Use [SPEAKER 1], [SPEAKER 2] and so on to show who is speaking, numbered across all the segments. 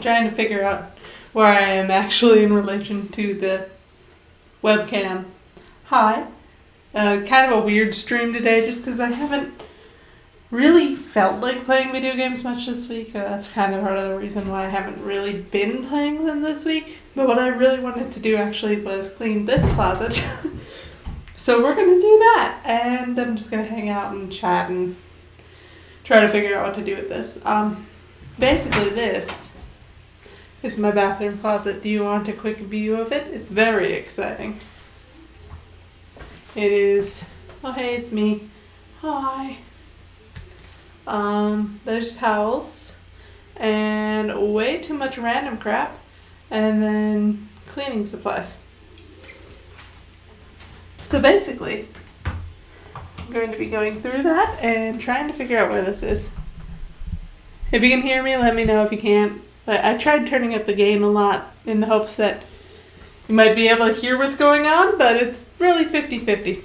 [SPEAKER 1] I'm trying to figure out where I am actually in relation to the webcam. Hi. Kind of a weird stream today just because I haven't really felt like playing video games much this week. That's kind of part of the reason why I haven't really been playing them this week. But what I really wanted to do actually was clean this closet. So we're going to do that. And I'm just going to hang out and chat and try to figure out what to do with this. Basically this is my bathroom closet. Do you want a quick view of it? It's very exciting. It is, oh hey, it's me. Hi. There's towels and way too much random crap and then cleaning supplies. So basically, I'm going to be going through that and trying to figure out where this is. If you can hear me, let me know. If you can't. I tried turning up the gain a lot in the hopes that you might be able to hear what's going on, but it's really 50-50.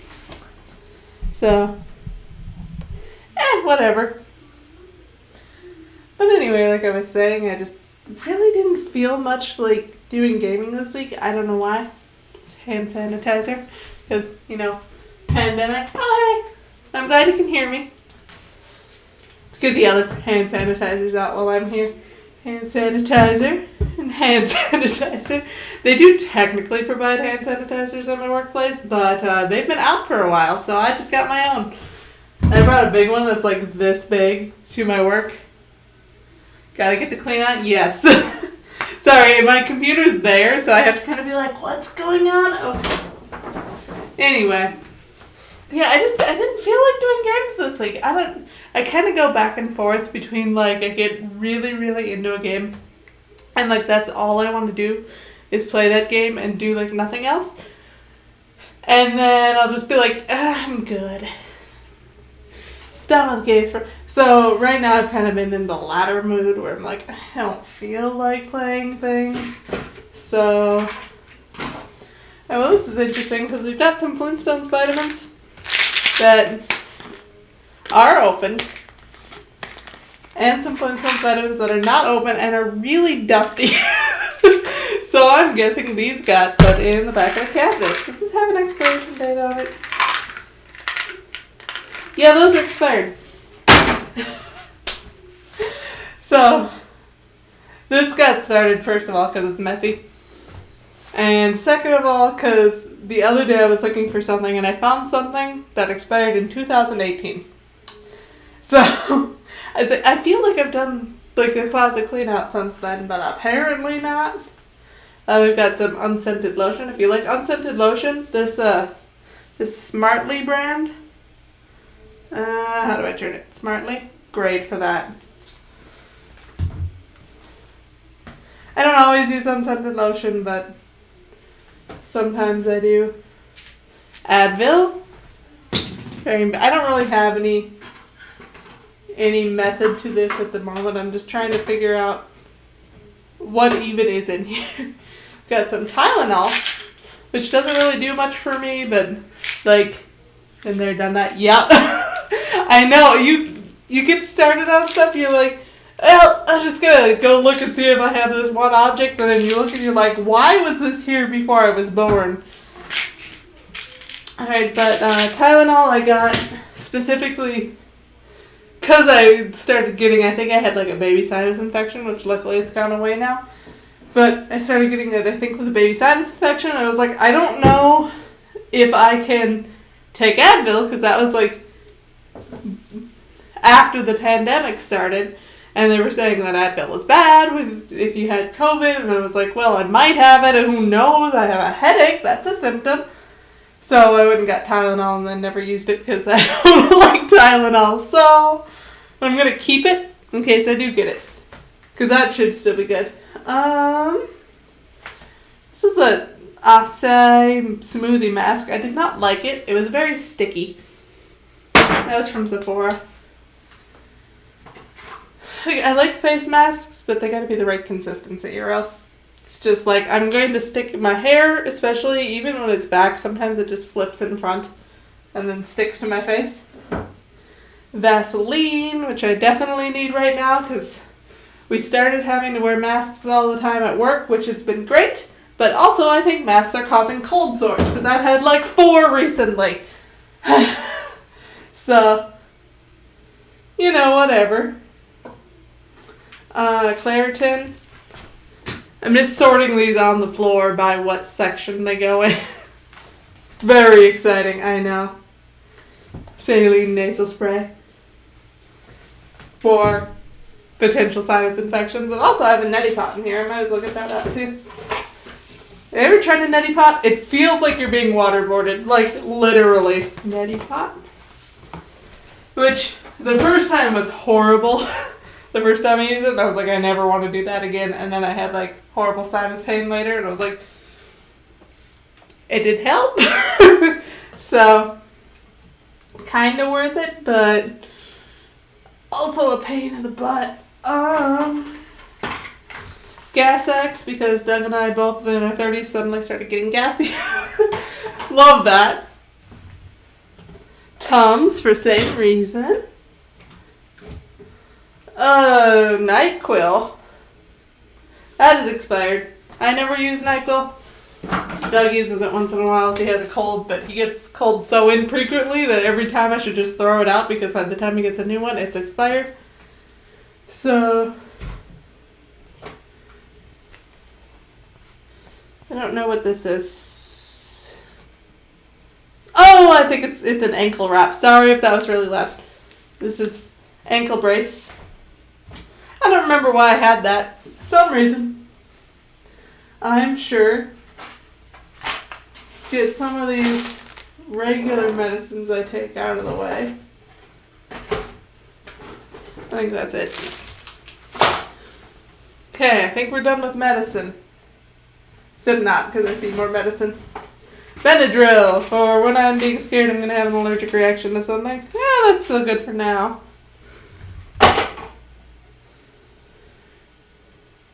[SPEAKER 1] So, whatever. But anyway, like I was saying, I just really didn't feel much like doing gaming this week. I don't know why. It's hand sanitizer. Because, pandemic. Oh, hey! I'm glad you can hear me. Get the other hand sanitizers out while I'm here. Hand sanitizer and hand sanitizer. They do technically provide hand sanitizers at my workplace, but they've been out for a while, so I just got my own. I brought a big one that's like this big to my work. Gotta get the clean out? Yes. Sorry, my computer's there, so I have to kind of be like, what's going on? Okay. Anyway. Yeah, I didn't feel like doing games this week. I kind of go back and forth between, like, I get really, really into a game, and, like, that's all I want to do is play that game and do, like, nothing else. And then I'll just be like, I'm good. It's done with games. So, right now I've kind of been in the latter mood where I'm like, I don't feel like playing things. So, well, this is interesting because we've got some Flintstones vitamins that are open, and some Flintstones vitamins that are not open and are really dusty. So I'm guessing these got put in the back of the cabinet. Does this have an expiration date on it? Yeah, those are expired. So this got started, first of all, because it's messy. And second of all, because the other day I was looking for something and I found something that expired in 2018. So, I feel like I've done like a closet clean out since then, but apparently not. We've got some unscented lotion. If you like unscented lotion, this Smartly brand. How do I turn it? Smartly? Great for that. I don't always use unscented lotion, but sometimes I do. Advil. I don't really have any method to this at the moment. I'm just trying to figure out what even is in here. Got some Tylenol, which doesn't really do much for me, but like, been there, done that. Yep. I know, you get started on stuff, you're like, well, I'm just gonna go look and see if I have this one object, and then you look and you're like, why was this here before I was born? Alright, but Tylenol I got specifically because I started getting, I think I had like a baby sinus infection, which luckily it's gone away now. But I started getting it, I think it was a baby sinus infection. I was like, I don't know if I can take Advil, because that was like after the pandemic started. And they were saying that Advil was bad if you had COVID. And I was like, well, I might have it, and who knows? I have a headache. That's a symptom. So I went and got Tylenol and then never used it because I don't like Tylenol. So I'm going to keep it in case I do get it, because that should still be good. This is a acai smoothie mask. I did not like it. It was very sticky. That was from Sephora. I like face masks, but they gotta be the right consistency, or else it's just like, I'm going to stick my hair, especially even when it's back, sometimes it just flips in front and then sticks to my face. Vaseline, which I definitely need right now, because We started having to wear masks all the time at work, which has been great. But also, I think masks are causing cold sores, because I've had like 4 recently. So, you know, whatever. Claritin. I'm just sorting these on the floor by what section they go in. Very exciting, I know. Saline nasal spray for potential sinus infections. And also I have a neti pot in here. I might as well get that out too. Have you ever tried a neti pot? It feels like you're being waterboarded. Like, literally. Neti pot? Which, the first time was horrible. The first time I used it, I was like, I never want to do that again. And then I had, like, horrible sinus pain later. And I was like, it did help. So, kind of worth it, but also a pain in the butt. Gas X, because Doug and I, both in our 30s, suddenly started getting gassy. Love that. Tums, for same reason. NyQuil. That is expired. I never use NyQuil. Doug uses it once in a while if he has a cold, but he gets cold so infrequently that every time I should just throw it out, because by the time he gets a new one, it's expired. So, I don't know what this is. Oh, I think it's an ankle wrap. Sorry if that was really loud. This is ankle brace. I don't remember why I had that. For some reason. I'm sure. Get some of these regular medicines I take out of the way. I think that's it. Okay, I think we're done with medicine. Except not, because I see more medicine. Benadryl, for when I'm being scared I'm going to have an allergic reaction to something. Yeah, that's so good for now.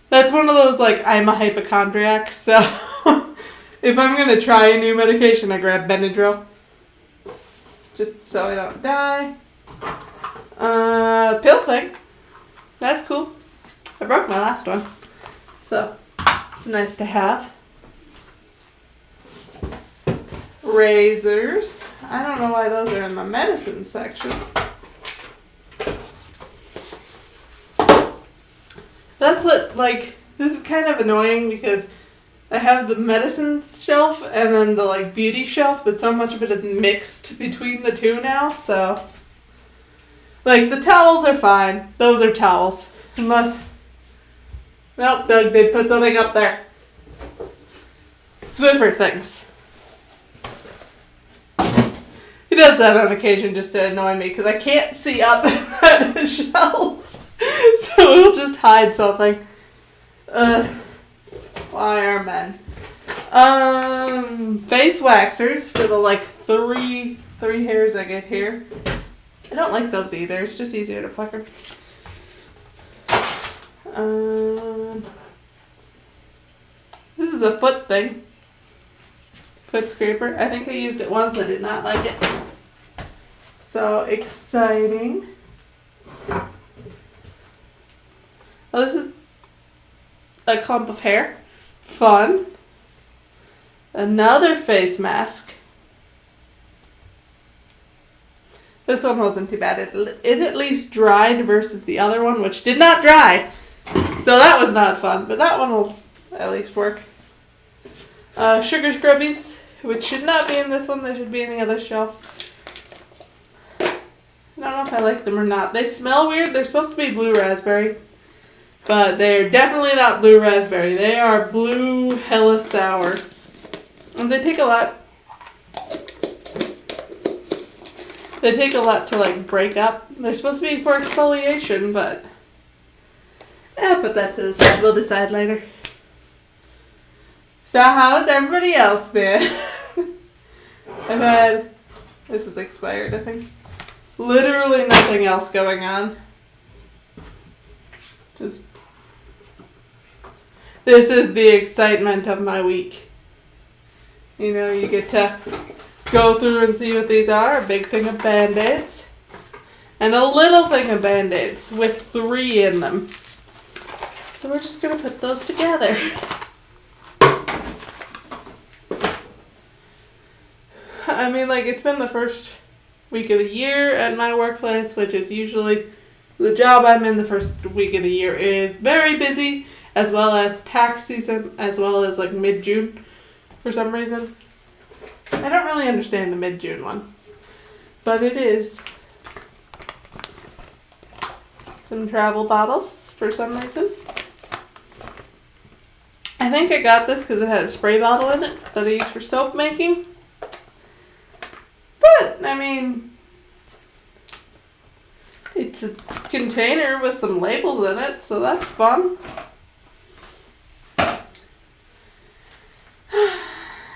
[SPEAKER 1] That's one of those, like, I'm a hypochondriac, so if I'm going to try a new medication, I grab Benadryl. Just so I don't die. Pill thing. That's cool. I broke my last one. So, it's nice to have. Razors. I don't know why those are in the medicine section. That's what, like, this is kind of annoying because I have the medicine shelf and then the, like, beauty shelf, but so much of it is mixed between the two now, so. Like, the towels are fine. Those are towels. Unless, nope, Doug did put something up there. Swiffer things. He does that on occasion just to annoy me because I can't see up at the shelf. So he'll just hide something. Why are men? Face waxers for the like three hairs I get here. I don't like those either. It's just easier to pluck them. This is a foot thing. Foot scraper. I think I used it once. I did not like it. So exciting. Oh, this is a clump of hair. Fun. Another face mask. This one wasn't too bad. It at least dried versus the other one, which did not dry. So that was not fun, but that one will at least work. Sugar scrubbies, which should not be in this one. They should be in the other shelf. I don't know if I like them or not. They smell weird. They're supposed to be blue raspberry. But they're definitely not blue raspberry. They are blue hella sour. And they take a lot. They take a lot to like break up. They're supposed to be for exfoliation, but I'll put that to the side. We'll decide later. So how has everybody else been? I've had, this is expired I think, literally nothing else going on. Just, this is the excitement of my week. You know, you get to go through and see what these are. A big thing of Band-Aids. And a little thing of Band-Aids with 3 in them. So we're just going to put those together. I mean, like, it's been the first week of the year at my workplace, which is usually the job I'm in. The first week of the year is very busy, as well as tax season, as well as like mid-June for some reason. I don't really understand the mid-June one, but it is. Some travel bottles for some reason. I think I got this because it had a spray bottle in it that I use for soap making. But, I mean, it's a container with some labels in it, so that's fun. I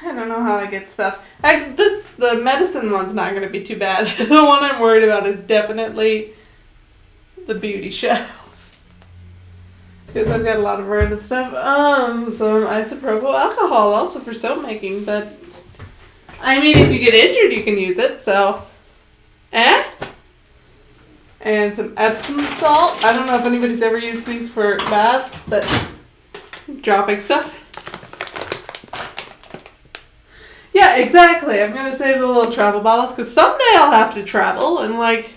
[SPEAKER 1] don't know how I get stuff. The medicine one's not going to be too bad. The one I'm worried about is definitely the beauty shelf. Because I've got a lot of random stuff. Some isopropyl alcohol also for soap making, but I mean, if you get injured, you can use it, so. And some Epsom salt. I don't know if anybody's ever used these for baths, but dropping stuff. Yeah, exactly. I'm going to save the little travel bottles, because someday I'll have to travel, and like,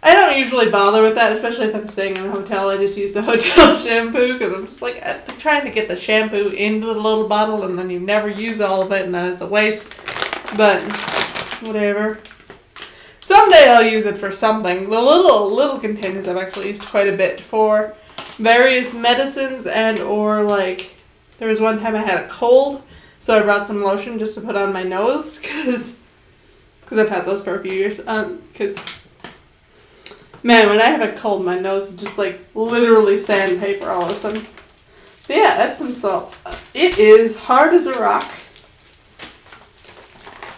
[SPEAKER 1] I don't usually bother with that, especially if I'm staying in a hotel. I just use the hotel shampoo because I'm just like trying to get the shampoo into the little bottle and then you never use all of it and then it's a waste. But whatever. Someday I'll use it for something. The little containers I've actually used quite a bit for various medicines and or like there was one time I had a cold, so I brought some lotion just to put on my nose because I've had those for a few years. Because man, when I have a cold, my nose is just like literally sandpaper all of a sudden. But yeah, Epsom salts. It is hard as a rock.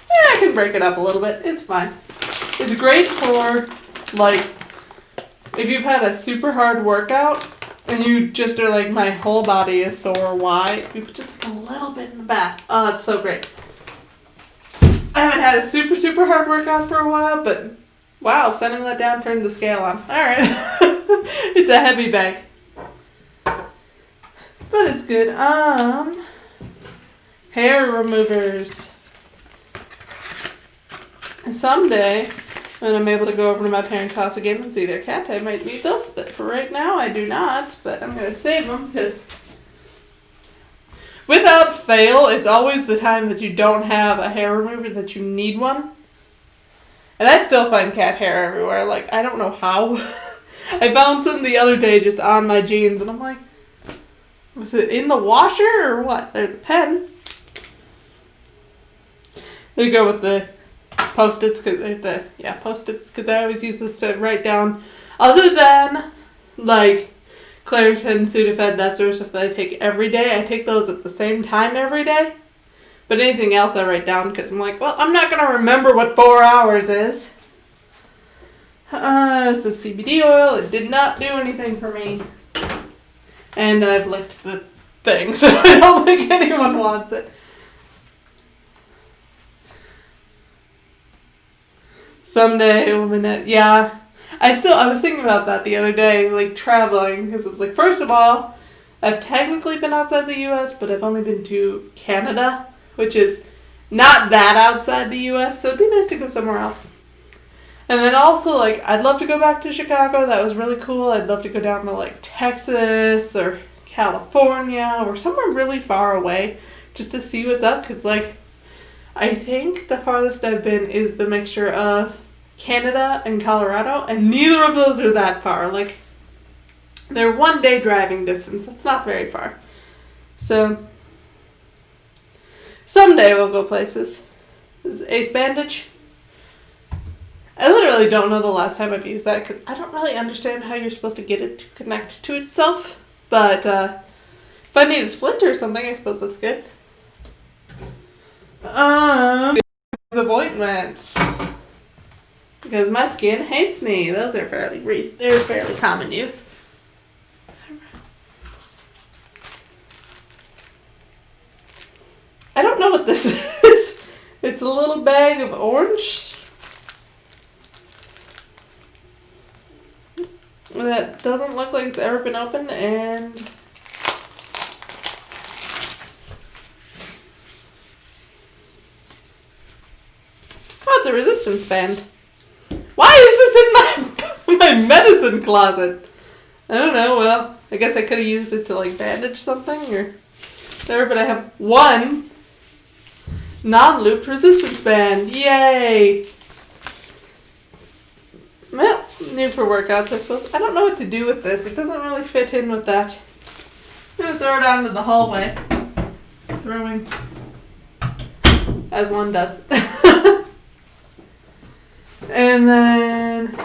[SPEAKER 1] Yeah, I can break it up a little bit. It's fine. It's great for like if you've had a super hard workout and you just are like, my whole body is sore. Why? You put just like a little bit in the bath. Oh, it's so great. I haven't had a super hard workout for a while, but wow, sending that down turned the scale on. Alright. It's a heavy bag. But it's good. Hair removers. Someday, when I'm able to go over to my parents' house again and see their cat, I might need those. But for right now, I do not. But I'm going to save them because without fail, it's always the time that you don't have a hair remover that you need one. And I still find cat hair everywhere. Like, I don't know how. I found some the other day just on my jeans, and I'm like, was it in the washer or what? There's a pen. They go with the Post-its, because I always use this to write down, other than, like, Claritin, Sudafed, that sort of stuff that I take every day. I take those at the same time every day. But anything else I write down because I'm like, well, I'm not going to remember what 4 hours is. This is CBD oil. It did not do anything for me. And I've licked the thing, so I don't think anyone wants it. Someday, yeah. I was thinking about that the other day, like traveling, because it's like, first of all, I've technically been outside the U.S., but I've only been to Canada, which is not that outside the U.S., so it'd be nice to go somewhere else. And then also, like, I'd love to go back to Chicago. That was really cool. I'd love to go down to, like, Texas or California or somewhere really far away just to see what's up, because, like, I think the farthest I've been is the mixture of Canada and Colorado, and neither of those are that far. Like, they're 1 day driving distance. It's not very far. So someday we'll go places. This is Ace Bandage. I literally don't know the last time I've used that because I don't really understand how you're supposed to get it to connect to itself. But if I need a splinter or something, I suppose that's good. Ointments. Because my skin hates me. Those are fairly common use. I don't know what this is. It's a little bag of orange. that doesn't look like it's ever been opened, and oh, it's a resistance band. Why is this in my medicine closet? I don't know. Well, I guess I could have used it to like bandage something or whatever, but I have one non-looped resistance band. Yay! Well, new for workouts, I suppose. I don't know what to do with this. It doesn't really fit in with that. I'm gonna throw it out into the hallway. Throwing as one does. And then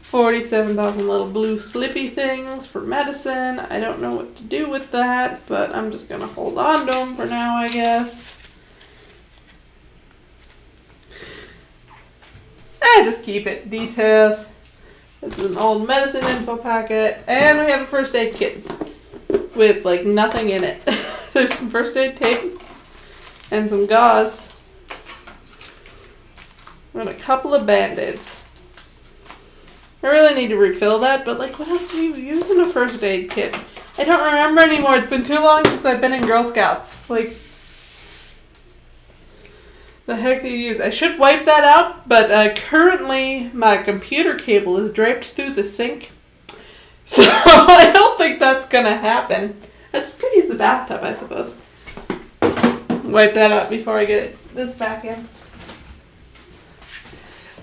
[SPEAKER 1] 47,000 little blue slippy things for medicine. I don't know what to do with that, but I'm just gonna hold on to them for now, I guess. Just keep it. Details. This is an old medicine info packet. And we have a first aid kit with like nothing in it. There's some first aid tape and some gauze. And a couple of Band-Aids. I really need to refill that, but like what else do you use in a first aid kit? I don't remember anymore. It's been too long since I've been in Girl Scouts. Like, the heck do you use? I should wipe that out, but currently my computer cable is draped through the sink. So I don't think that's going to happen. I could use the bathtub, I suppose. Wipe that out before I get this back in.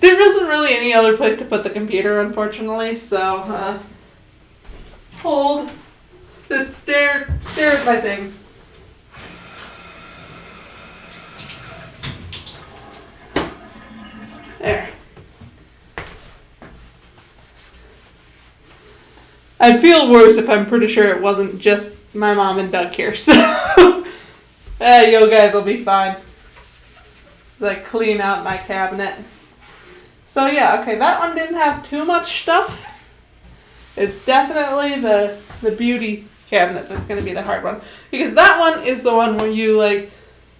[SPEAKER 1] There isn't really any other place to put the computer, unfortunately, so hold this stare at my thing. There. I'd feel worse if I'm pretty sure it wasn't just my mom and Doug here, so you guys will be fine. Like, clean out my cabinet. So yeah, okay, that one didn't have too much stuff. It's definitely the beauty cabinet that's going to be the hard one. Because that one is the one where you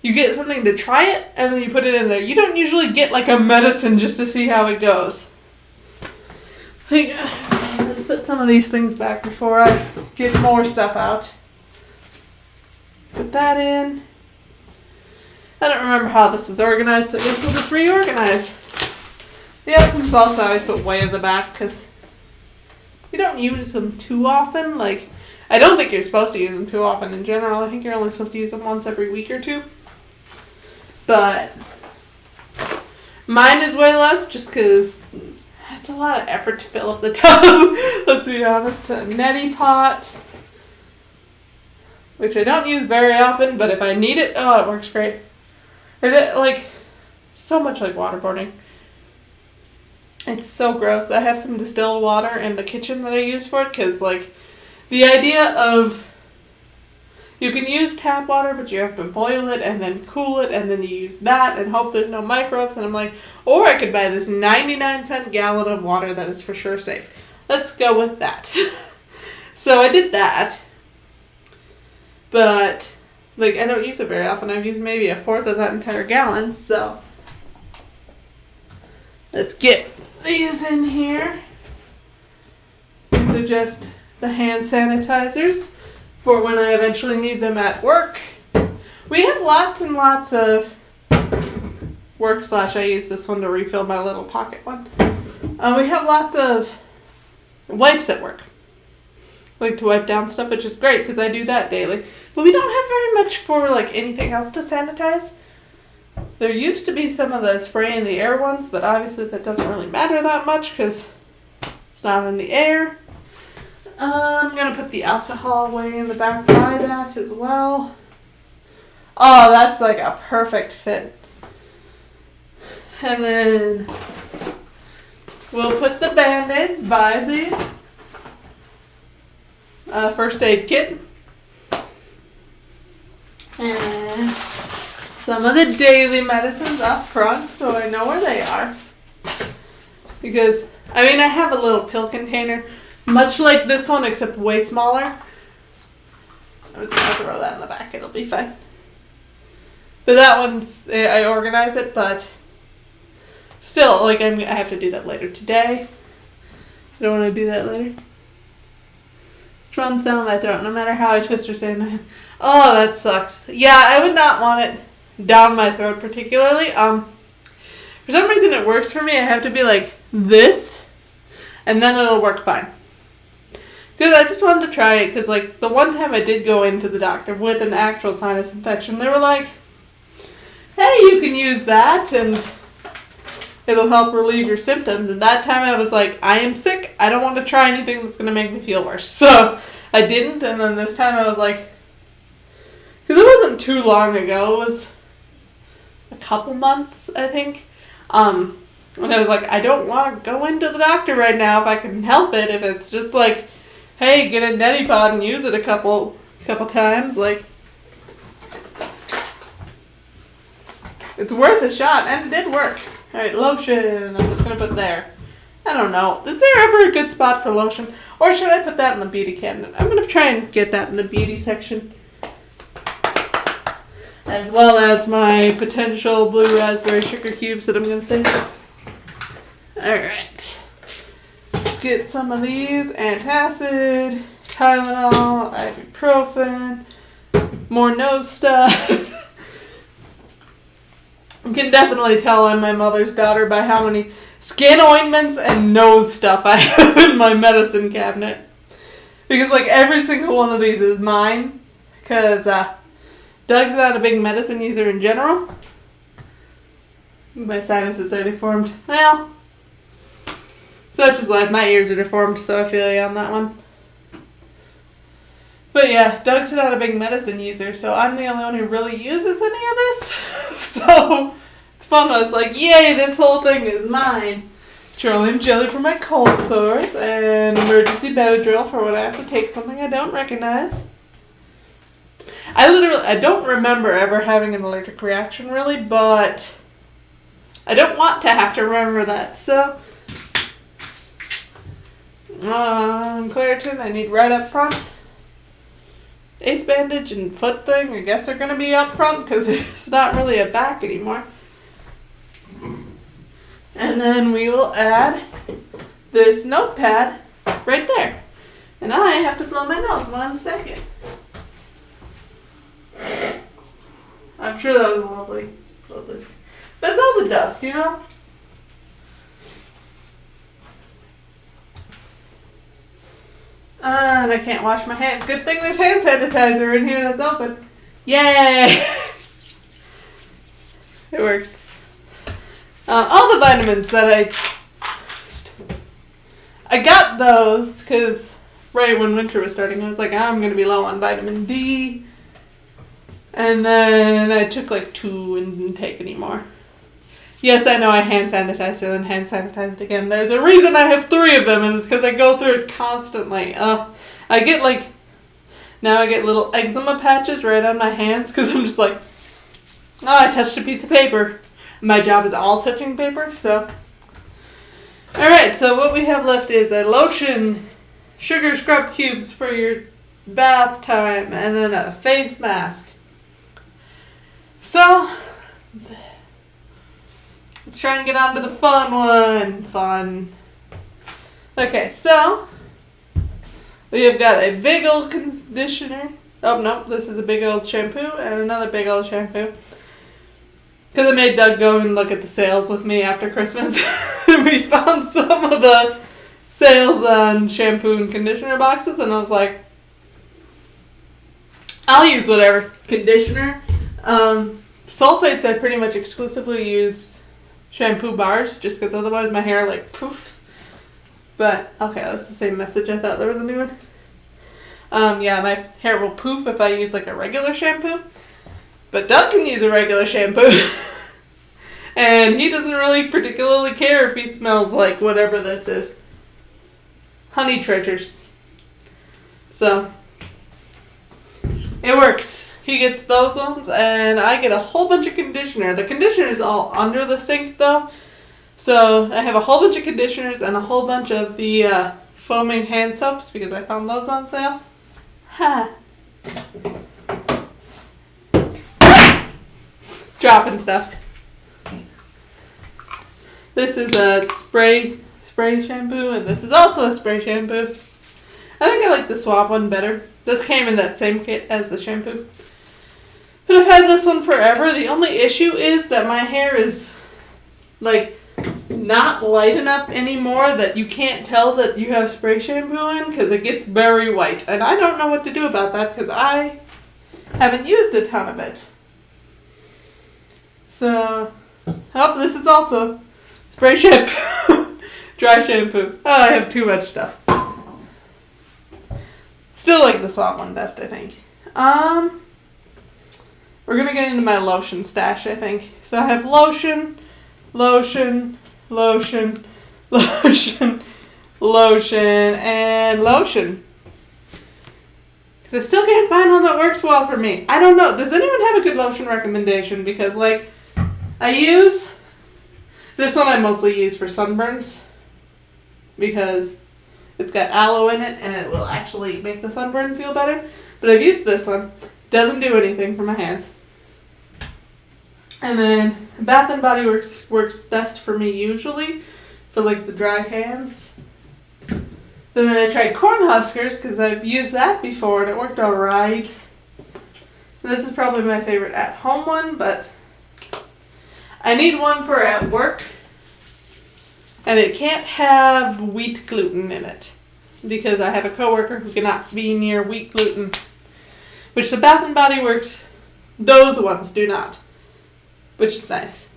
[SPEAKER 1] get something to try it, and then you put it in there. You don't usually get like a medicine just to see how it goes. Let's put some of these things back before I get more stuff out. Put that in. I don't remember how this is organized, so I guess we'll just reorganize. The Epsom salts I always put way in the back because you don't use them too often. Like, I don't think you're supposed to use them too often in general. I think you're only supposed to use them once every week or two. But mine is way less just because it's a lot of effort to fill up the tub. Let's be honest. A neti pot, which I don't use very often, but if I need it, it works great. So much like waterboarding. It's so gross. I have some distilled water in the kitchen that I use for it because, the idea of you can use tap water, but you have to boil it and then cool it, and then you use that and hope there's no microbes. And I'm like, or I could buy this 99-cent gallon of water that is for sure safe. Let's go with that. So I did that. But, I don't use it very often. I've used maybe a fourth of that entire gallon, so let's get these in here. These are just the hand sanitizers for when I eventually need them at work. We have lots and lots of work / I use this one to refill my little pocket one. We have lots of wipes at work. To wipe down stuff, which is great because I do that daily. But we don't have very much for anything else to sanitize. There used to be some of the spray in the air ones, but obviously that doesn't really matter that much because it's not in the air. I'm going to put the alcohol way in the back by that as well. Oh, that's a perfect fit. And then we'll put the Band-Aids by the first aid kit. And some of the daily medicines up front so I know where they are. Because, I have a little pill container, much like this one, except way smaller. I'm just going to throw that in the back. It'll be fine. But that one's, I organize it, but still, I have to do that later today. I don't want to do that later. It runs down my throat no matter how I twist or say no. Oh, that sucks. Yeah, I would not want it down my throat particularly. For some reason it works for me. I have to be like this, and then it'll work fine. Because I just wanted to try it, because like the one time I did go into the doctor with an actual sinus infection, they were like, hey, you can use that, and it'll help relieve your symptoms. And that time I was like, I am sick. I don't want to try anything that's going to make me feel worse. So I didn't. And then this time I was like, because it wasn't too long ago. It was a couple months, I think. And I was like, I don't want to go into the doctor right now if I can help it. If it's just like, hey, get a neti pot and use it a couple times. Like, it's worth a shot. And it did work. Alright, lotion. I'm just going to put there. I don't know. Is there ever a good spot for lotion? Or should I put that in the beauty cabinet? I'm going to try and get that in the beauty section. As well as my potential blue raspberry sugar cubes that I'm going to save. Alright. Get some of these. Antacid, Tylenol, ibuprofen, more nose stuff. You can definitely tell I'm my mother's daughter by how many skin ointments and nose stuff I have in my medicine cabinet. Because, like, every single one of these is mine. Because Doug's not a big medicine user in general. My sinuses are deformed. Well, such is life. My ears are deformed, so I feel you on that one. But yeah, Doug's not a big medicine user, so I'm the only one who really uses any of this. So it's fun. I was like, yay, this whole thing is mine. Petroleum jelly for my cold sores, and emergency Benadryl for when I have to take something I don't recognize. I don't remember ever having an allergic reaction, really, but I don't want to have to remember that, so Claritin I need right up front. Ace bandage and foot thing, I guess they're going to be up front because it's not really a back anymore. And then we will add this notepad right there. And I have to blow my nose 1 second. I'm sure that was lovely. That's all the dust, you know? And I can't wash my hands. Good thing there's hand sanitizer in here that's open. Yay! It works. All the vitamins that I got those because right when winter was starting, I was like, I'm going to be low on vitamin D. And then I took like 2 and didn't take any more. Yes, I know I hand sanitized and then hand sanitized again. There's a reason I have 3 of them, and it's because I go through it constantly. I get now I get little eczema patches right on my hands because I'm just like, I touched a piece of paper. My job is all touching paper, so. Alright, so what we have left is a lotion, sugar scrub cubes for your bath time, and then a face mask. So, let's try and get on to the fun one. Fun. Okay, so we have got a big old conditioner. Oh, no, this is a big old shampoo and another big old shampoo. Because I made Doug go and look at the sales with me after Christmas. We found some of the sales on shampoo and conditioner boxes, and I was like, I'll use whatever conditioner. Sulfates, I pretty much exclusively use shampoo bars, just because otherwise my hair like poofs. But, okay, that's the same message. I thought there was a new one. Yeah, my hair will poof if I use like a regular shampoo. But Doug can use a regular shampoo. And he doesn't really particularly care if he smells like whatever this is. Honey Treasures. So, it works. He gets those ones, and I get a whole bunch of conditioner. The conditioner is all under the sink, though. So, I have a whole bunch of conditioners and a whole bunch of the foaming hand soaps, because I found those on sale. Ha! Dropping stuff. This is a spray spray shampoo, and this is also a spray shampoo. I think I like the Suave one better. This came in that same kit as the shampoo. But I've had this one forever. The only issue is that my hair is, like, not light enough anymore that you can't tell that you have spray shampoo in because it gets very white. And I don't know what to do about that because I haven't used a ton of it. So, oh, this is also spray shampoo, dry shampoo. Oh, I have too much stuff. Still like the Suave one best, I think. We're gonna get into my lotion stash, I think. So I have lotion, lotion, lotion, lotion, lotion, and lotion. Because I still can't find one that works well for me. I don't know. Does anyone have a good lotion recommendation? Because, like, I use... This one I mostly use for sunburns. Because it's got aloe in it and it will actually make the sunburn feel better. But I've used this one. Doesn't do anything for my hands. And then Bath and Body Works works best for me usually for like the dry hands. And then I tried Cornhuskers because I've used that before and it worked alright. This is probably my favorite at home one, but I need one for at work. And it can't have wheat gluten in it because I have a coworker who cannot be near wheat gluten, which the Bath and Body Works, those ones do not, which is nice.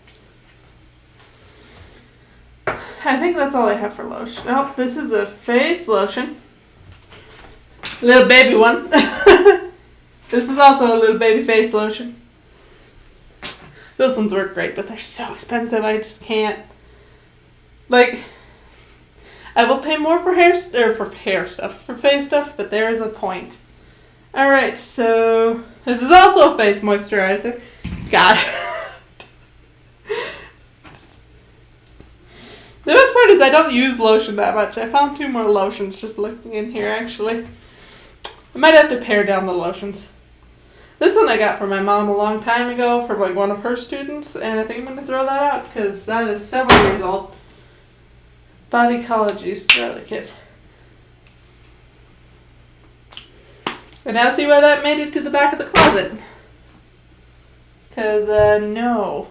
[SPEAKER 1] I think that's all I have for lotion. Oh, this is a face lotion. Little baby one. This is also a little baby face lotion. Those ones work great, but they're so expensive. I just can't. Like, I will pay more for for face stuff, but there is a point. Alright, so this is also a face moisturizer. God. The best part is I don't use lotion that much. I found 2 more lotions just looking in here, actually. I might have to pare down the lotions. This one I got from my mom a long time ago from like one of her students, and I think I'm going to throw that out because that is several years old. Bodycology Starter Kit. And now see why that made it to the back of the closet. Because, no.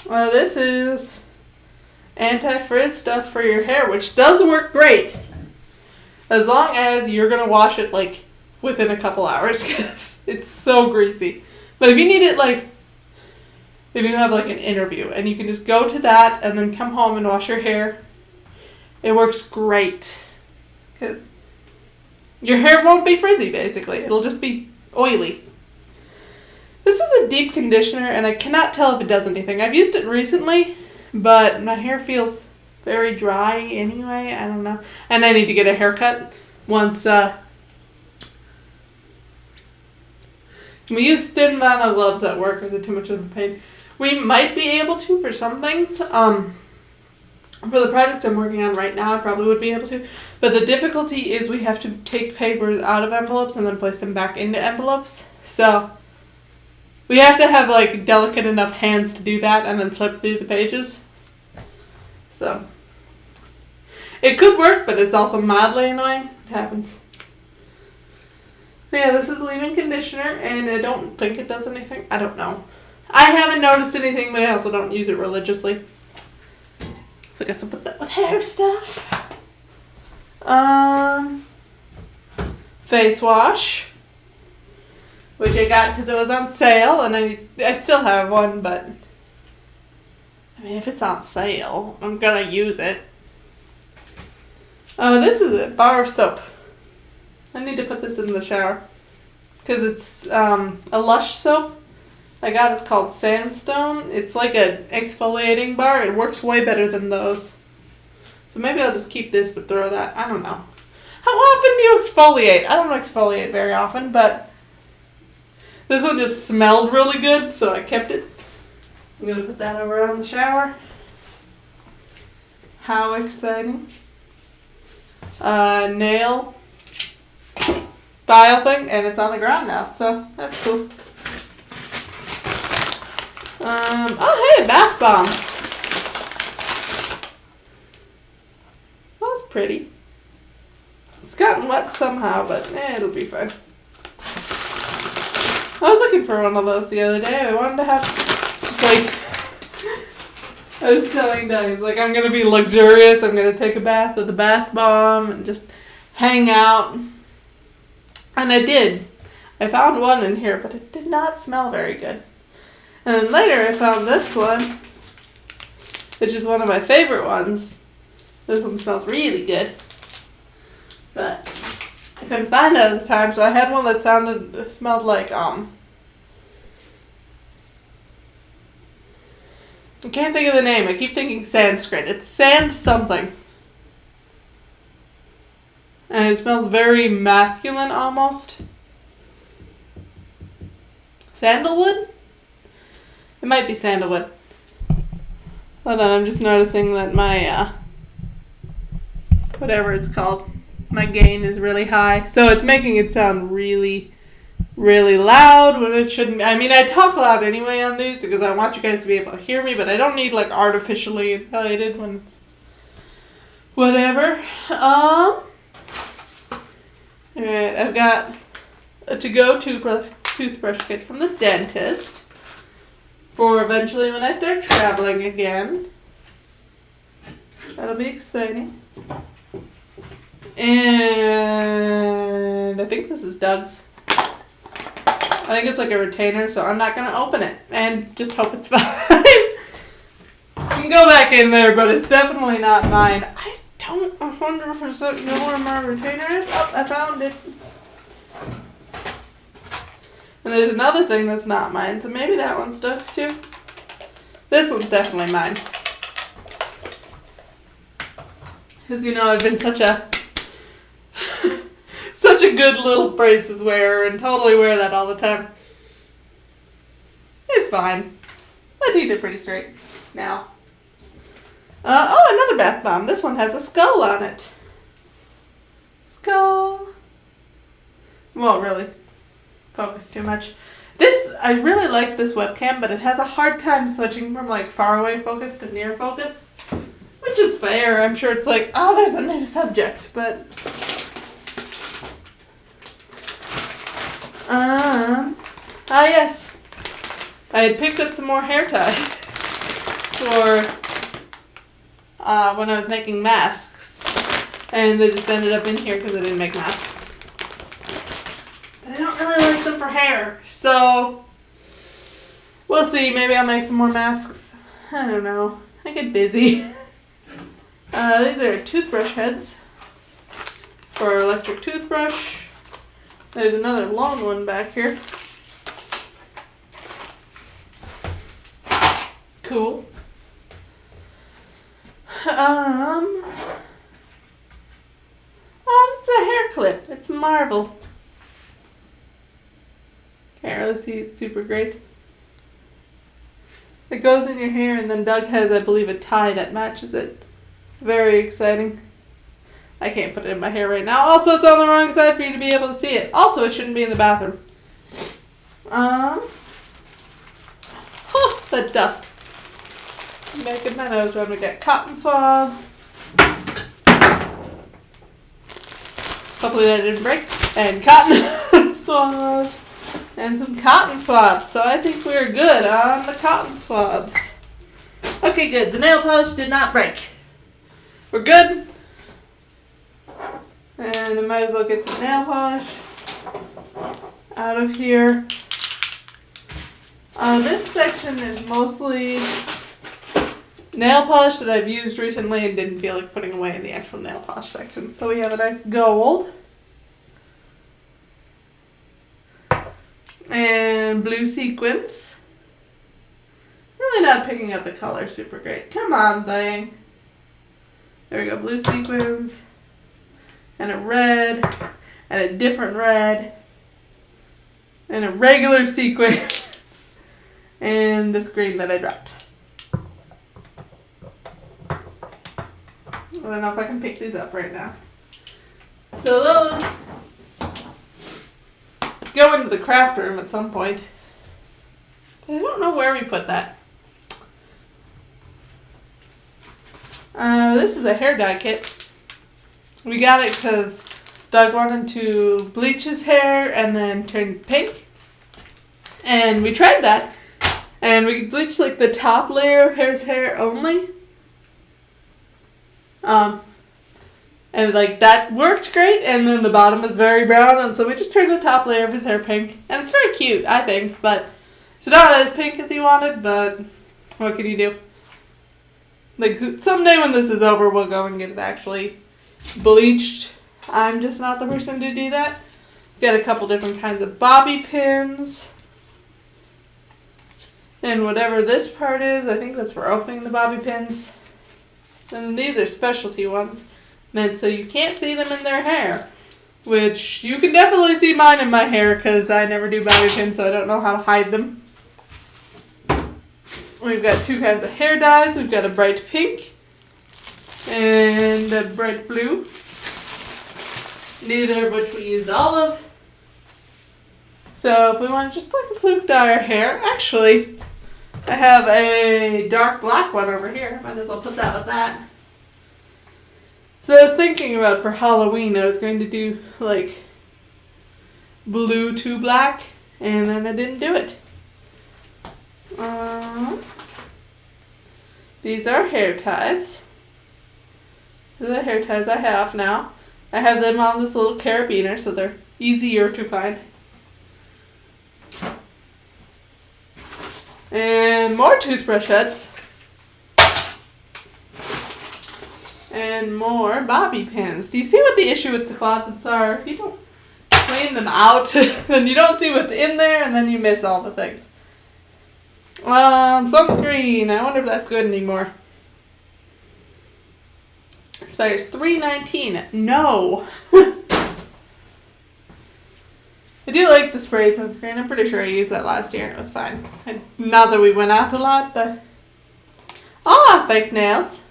[SPEAKER 1] Well, this is anti-frizz stuff for your hair, which does work great. As long as you're going to wash it, like, within a couple hours, because it's so greasy. But if you need it, like, if you have, like, an interview, and you can just go to that and then come home and wash your hair, it works great. Because your hair won't be frizzy, basically. It'll just be oily. This is a deep conditioner, and I cannot tell if it does anything. I've used it recently, but my hair feels very dry anyway. I don't know. And I need to get a haircut once, we use thin vinyl gloves at work. Is it too much of a pain? We might be able to for some things. For the project I'm working on right now, I probably would be able to. But the difficulty is we have to take papers out of envelopes and then place them back into envelopes. So we have to have like delicate enough hands to do that and then flip through the pages. So it could work, but it's also mildly annoying. It happens. But yeah, this is leave-in conditioner, and I don't think it does anything. I don't know. I haven't noticed anything, but I also don't use it religiously. So I guess I'll put that with hair stuff. Face wash, which I got because it was on sale, and I still have one, but I mean, if it's on sale, I'm gonna use it. This is a bar of soap. I need to put this in the shower because it's a Lush soap. I got it's called Sandstone. It's like an exfoliating bar. It works way better than those. So maybe I'll just keep this but throw that. I don't know. How often do you exfoliate? I don't exfoliate very often, but this one just smelled really good, so I kept it. I'm going to put that over on the shower. How exciting. Nail file thing, and it's on the ground now, so that's cool. Oh hey, bath bomb. pretty. It's gotten wet somehow, but it'll be fine. I was looking for one of those the other day. I wanted to have, just like, I was telling Doug, like, I'm going to be luxurious. I'm going to take a bath with a bath bomb and just hang out. And I did. I found one in here, but it did not smell very good. And then later I found this one, which is one of my favorite ones. This one smells really good. But I couldn't find it at the time, so I had one that smelled like, I can't think of the name. I keep thinking Sanskrit. It's sand something. And it smells very masculine almost. Sandalwood? It might be sandalwood. Hold on, I'm just noticing that my, whatever it's called, my gain is really high. So it's making it sound really, really loud when it shouldn't be. I mean, I talk loud anyway on these because I want you guys to be able to hear me, but I don't need, like, artificially inflated when, whatever. Alright, I've got a to-go toothbrush kit from the dentist for eventually when I start traveling again. That'll be exciting. And I think this is Doug's. I think it's like a retainer, so I'm not going to open it. And just hope it's fine. You can go back in there, but it's definitely not mine. I don't 100% know where my retainer is. Oh, I found it. And there's another thing that's not mine, so maybe that one's Doug's too. This one's definitely mine. Because, you know, I've been such a good little braces wearer and totally wear that all the time. It's fine. My teeth are pretty straight now. Another bath bomb. This one has a skull on it. Skull. Won't really focus too much. I really like this webcam, but it has a hard time switching from, like, far away focus to near focus. Which is fair. I'm sure it's like, oh, there's a new subject, but... yes. I had picked up some more hair ties for when I was making masks. And they just ended up in here because I didn't make masks. But I don't really like them for hair, so we'll see. Maybe I'll make some more masks. I don't know. I get busy. These are toothbrush heads for electric toothbrush. There's another long one back here. Cool. Oh, this is a hair clip. It's Marvel. Can't really see it super great. It goes in your hair, and then Doug has, I believe, a tie that matches it. Very exciting. I can't put it in my hair right now. Also, it's on the wrong side for you to be able to see it. Also, it shouldn't be in the bathroom. The dust. Making my nose run. We got cotton swabs. Hopefully that didn't break. And cotton swabs. And some cotton swabs. So I think we're good on the cotton swabs. Okay, good. The nail polish did not break. We're good. And I might as well get some nail polish out of here. This section is mostly nail polish that I've used recently and didn't feel like putting away in the actual nail polish section. So we have a nice gold. And blue sequins. Really not picking up the color super great. Come on, thing. There we go, blue sequins. And a red. And a different red. And a regular sequin. And this green that I dropped. I don't know if I can pick these up right now. So those go into the craft room at some point. But I don't know where we put that. This is a hair dye kit. we got it because Doug wanted to bleach his hair and then turn pink. And we tried that. And we bleached like the top layer of his hair only. And like that worked great, and then the bottom is very brown, and so we just turned the top layer of his hair pink. And it's very cute, I think, but it's not as pink as he wanted, but what can you do? Like, someday when this is over, we'll go and get it actually bleached. I'm just not the person to do that. Got a couple different kinds of bobby pins. And whatever this part is, I think that's for opening the bobby pins. And these are specialty ones, meant so you can't see them in their hair. Which, you can definitely see mine in my hair, because I never do bobby pins, so I don't know how to hide them. We've got two kinds of hair dyes. We've got a bright pink and a bright blue. Neither of which we used all of. So if we want to just like fluke dye our hair, actually, I have a dark black one over here. Might as well put that with that. So I was thinking about for Halloween, I was going to do like blue to black, and then I didn't do it. These are hair ties. These are the hair ties I have now. I have them on this little carabiner, so they're easier to find. And more toothbrush heads. And more bobby pins. Do you see what the issue with the closets are? If you don't clean them out, then you don't see what's in there, and then you miss all the things. Sunscreen. I wonder if that's good anymore. Expires $3.19. No. I do like the spray sunscreen. I'm pretty sure I used that last year and it was fine. And not that we went out a lot, but I'll have fake nails.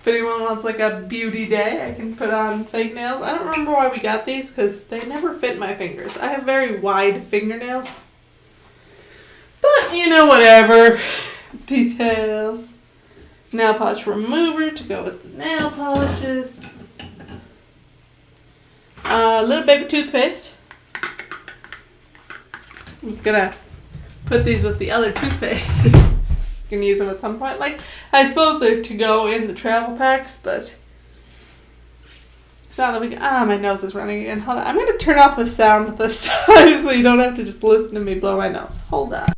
[SPEAKER 1] If anyone wants like a beauty day, I can put on fake nails. I don't remember why we got these because they never fit my fingers. I have very wide fingernails. But, you know, whatever. Details. Nail polish remover to go with the nail polishes. Little baby toothpaste. I'm just gonna put these with the other toothpaste. You can use them at some point. Like, I suppose they're to go in the travel packs, but it's not that we can. My nose is running again. Hold on. I'm gonna turn off the sound this time so you don't have to just listen to me blow my nose. Hold on.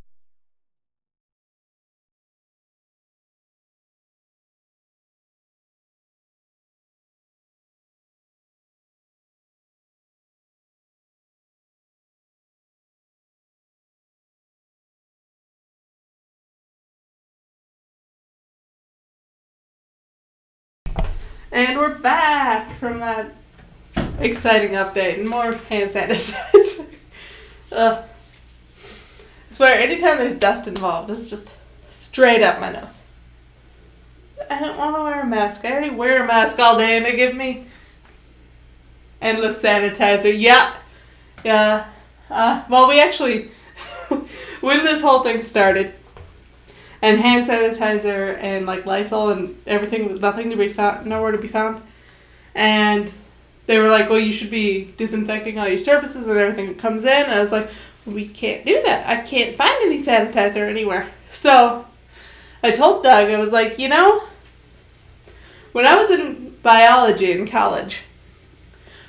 [SPEAKER 1] And we're back from that exciting update and more hand sanitizer. I swear, anytime there's dust involved, it's just straight up my nose. I don't want to wear a mask. I already wear a mask all day and they give me endless sanitizer. Yeah. Well, we actually, when this whole thing started, and hand sanitizer and like Lysol and everything was nothing to be found, nowhere to be found. And they were like, well, you should be disinfecting all your surfaces and everything that comes in. And I was like, we can't do that. I can't find any sanitizer anywhere. So I told Doug, I was like, you know, when I was in biology in college,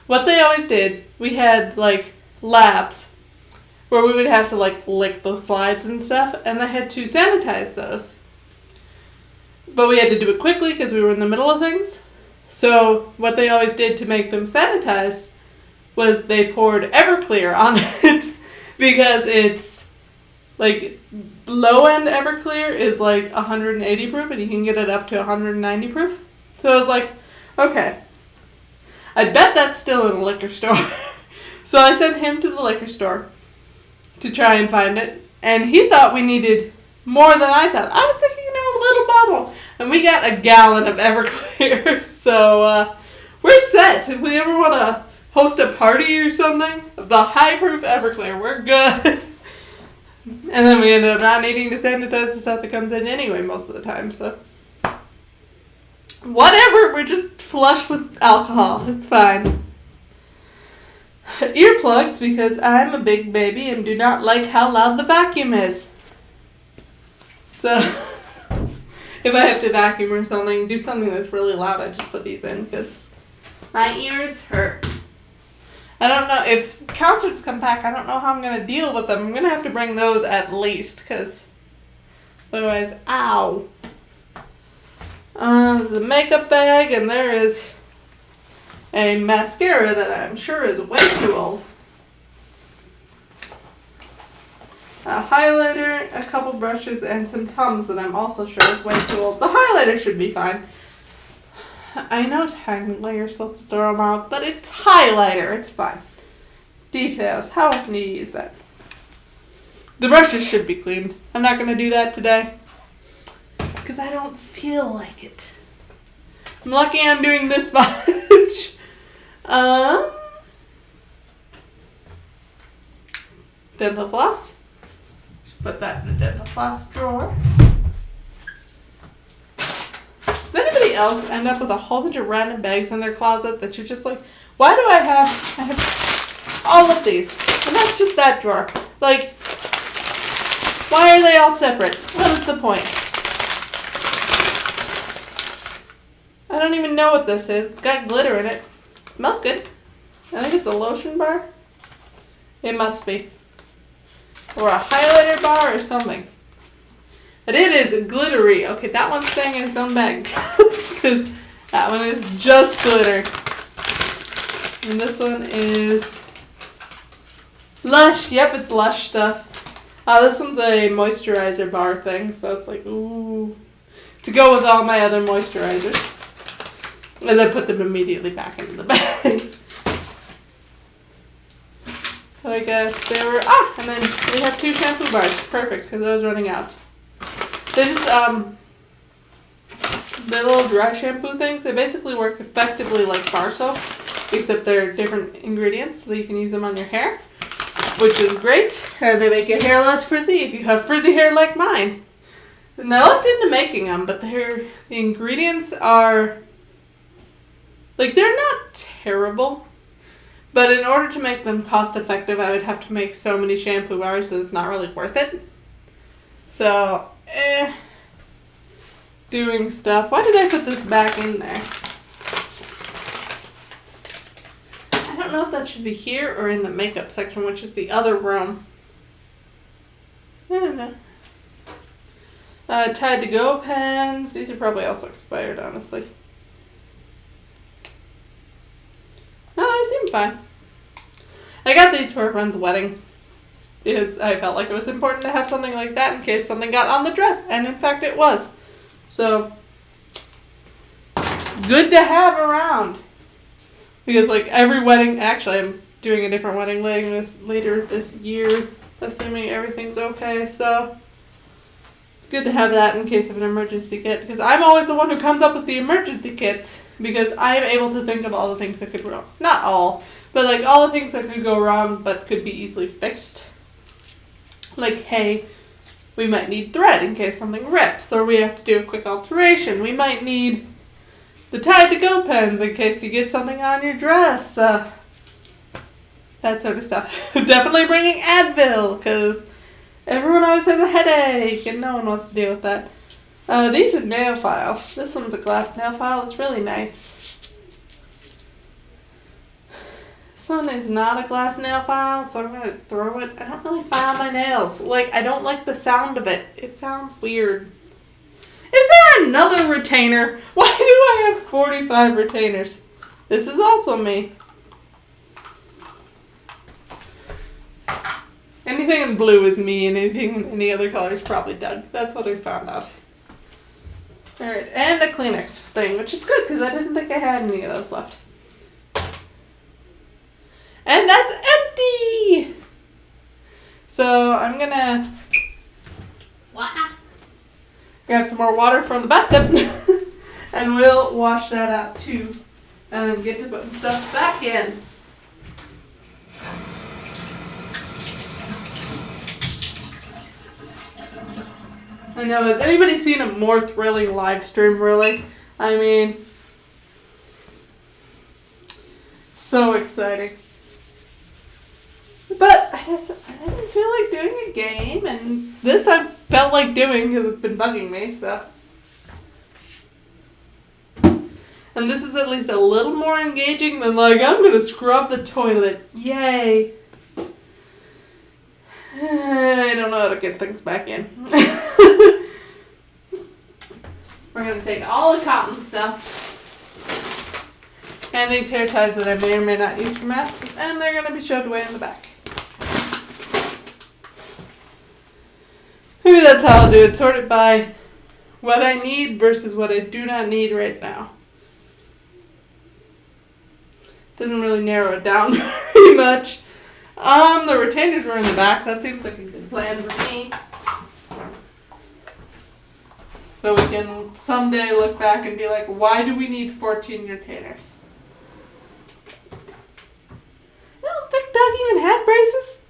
[SPEAKER 1] what they always did, we had like labs where we would have to like lick the slides and stuff, and they had to sanitize those. But we had to do it quickly because we were in the middle of things. So what they always did to make them sanitized was they poured Everclear on it because it's like low-end Everclear is like 180 proof and you can get it up to 190 proof. So I was like, okay, I bet that's still in a liquor store. So I sent him to the liquor store to try and find it, and he thought we needed more than I thought. I was thinking, a little bottle, and we got a gallon of Everclear, so we're set. If we ever want to host a party or something, the high-proof Everclear, we're good. And then we ended up not needing to sanitize the stuff that comes in anyway most of the time, so whatever, we're just flush with alcohol. It's fine. Earplugs, because I'm a big baby and do not like how loud the vacuum is. So, if I have to vacuum or something, do something that's really loud, I just put these in because my ears hurt. I don't know, if concerts come back, I don't know how I'm going to deal with them. I'm going to have to bring those at least, because otherwise, ow. The makeup bag, and there is a mascara that I'm sure is way too old. A highlighter, a couple brushes, and some Tums that I'm also sure is way too old. The highlighter should be fine. I know technically you're supposed to throw them out, but it's highlighter. It's fine. Details. How often do you use that? The brushes should be cleaned. I'm not going to do that today because I don't feel like it. I'm lucky I'm doing this much. Dental floss. Put that in the dental floss drawer. Does anybody else end up with a whole bunch of random bags in their closet that you're just like, why do I have all of these? And that's just that drawer. Like, why are they all separate? What is the point? I don't even know what this is. It's got glitter in it. It smells good. I think it's a lotion bar. It must be. Or a highlighter bar or something. But it is glittery. Okay, that one's staying in its own bag. Because that one is just glitter. And this one is Lush. Yep, it's Lush stuff. This one's a moisturizer bar thing. So it's like, ooh. To go with all my other moisturizers. And then put them immediately back into the bags. So I guess they were, and then we have 2 shampoo bars. Perfect, because I was running out. They just, they're little dry shampoo things. They basically work effectively like bar soap, except they're different ingredients, so you can use them on your hair, which is great. And they make your hair less frizzy if you have frizzy hair like mine. And I looked into making them, but the ingredients are, like, they're not terrible. But in order to make them cost effective, I would have to make so many shampoo bars that it's not really worth it. So, doing stuff. Why did I put this back in there? I don't know if that should be here or in the makeup section, which is the other room. I don't know. Tide to go pens. These are probably also expired, honestly. Oh, they seem fine. I got these for a friend's wedding because I felt like it was important to have something like that in case something got on the dress, and in fact it was. So, good to have around. Because like every wedding, actually I'm doing a different wedding later this year, assuming everything's okay, so it's good to have that in case of an emergency kit, because I'm always the one who comes up with the emergency kits, because I am able to think of all the things that could go wrong. Not all, but like all the things that could go wrong but could be easily fixed. Like, hey, we might need thread in case something rips, or we have to do a quick alteration. We might need the Tide to Go pens in case you get something on your dress. That sort of stuff. Definitely bringing Advil, because everyone always has a headache and no one wants to deal with that. These are nail files. This one's a glass nail file. It's really nice. This one is not a glass nail file, so I'm going to throw it. I don't really file my nails. Like, I don't like the sound of it. It sounds weird. Is there another retainer? Why do I have 45 retainers? This is also me. Anything in blue is me, and anything in any other color is probably Doug. That's what I found out. Alright, and a Kleenex thing, which is good because I didn't think I had any of those left. And that's empty! So I'm gonna grab some more water from the bathtub and we'll wash that out too. And then get to putting stuff back in. I know, has anybody seen a more thrilling live stream, really? I mean, so exciting. But I didn't feel like doing a game, and this I felt like doing because it's been bugging me, so. And this is at least a little more engaging than like, I'm going to scrub the toilet. Yay. I don't know how to get things back in. We're going to take all the cotton stuff and these hair ties that I may or may not use for masks, and they're going to be shoved away in the back. Maybe that's how I'll do it. Sort it by what I need versus what I do not need right now. Doesn't really narrow it down very much. The retainers were in the back. That seems like a good plan for me. So we can someday look back and be like, why do we need 14 retainers? I don't think Doug even had braces.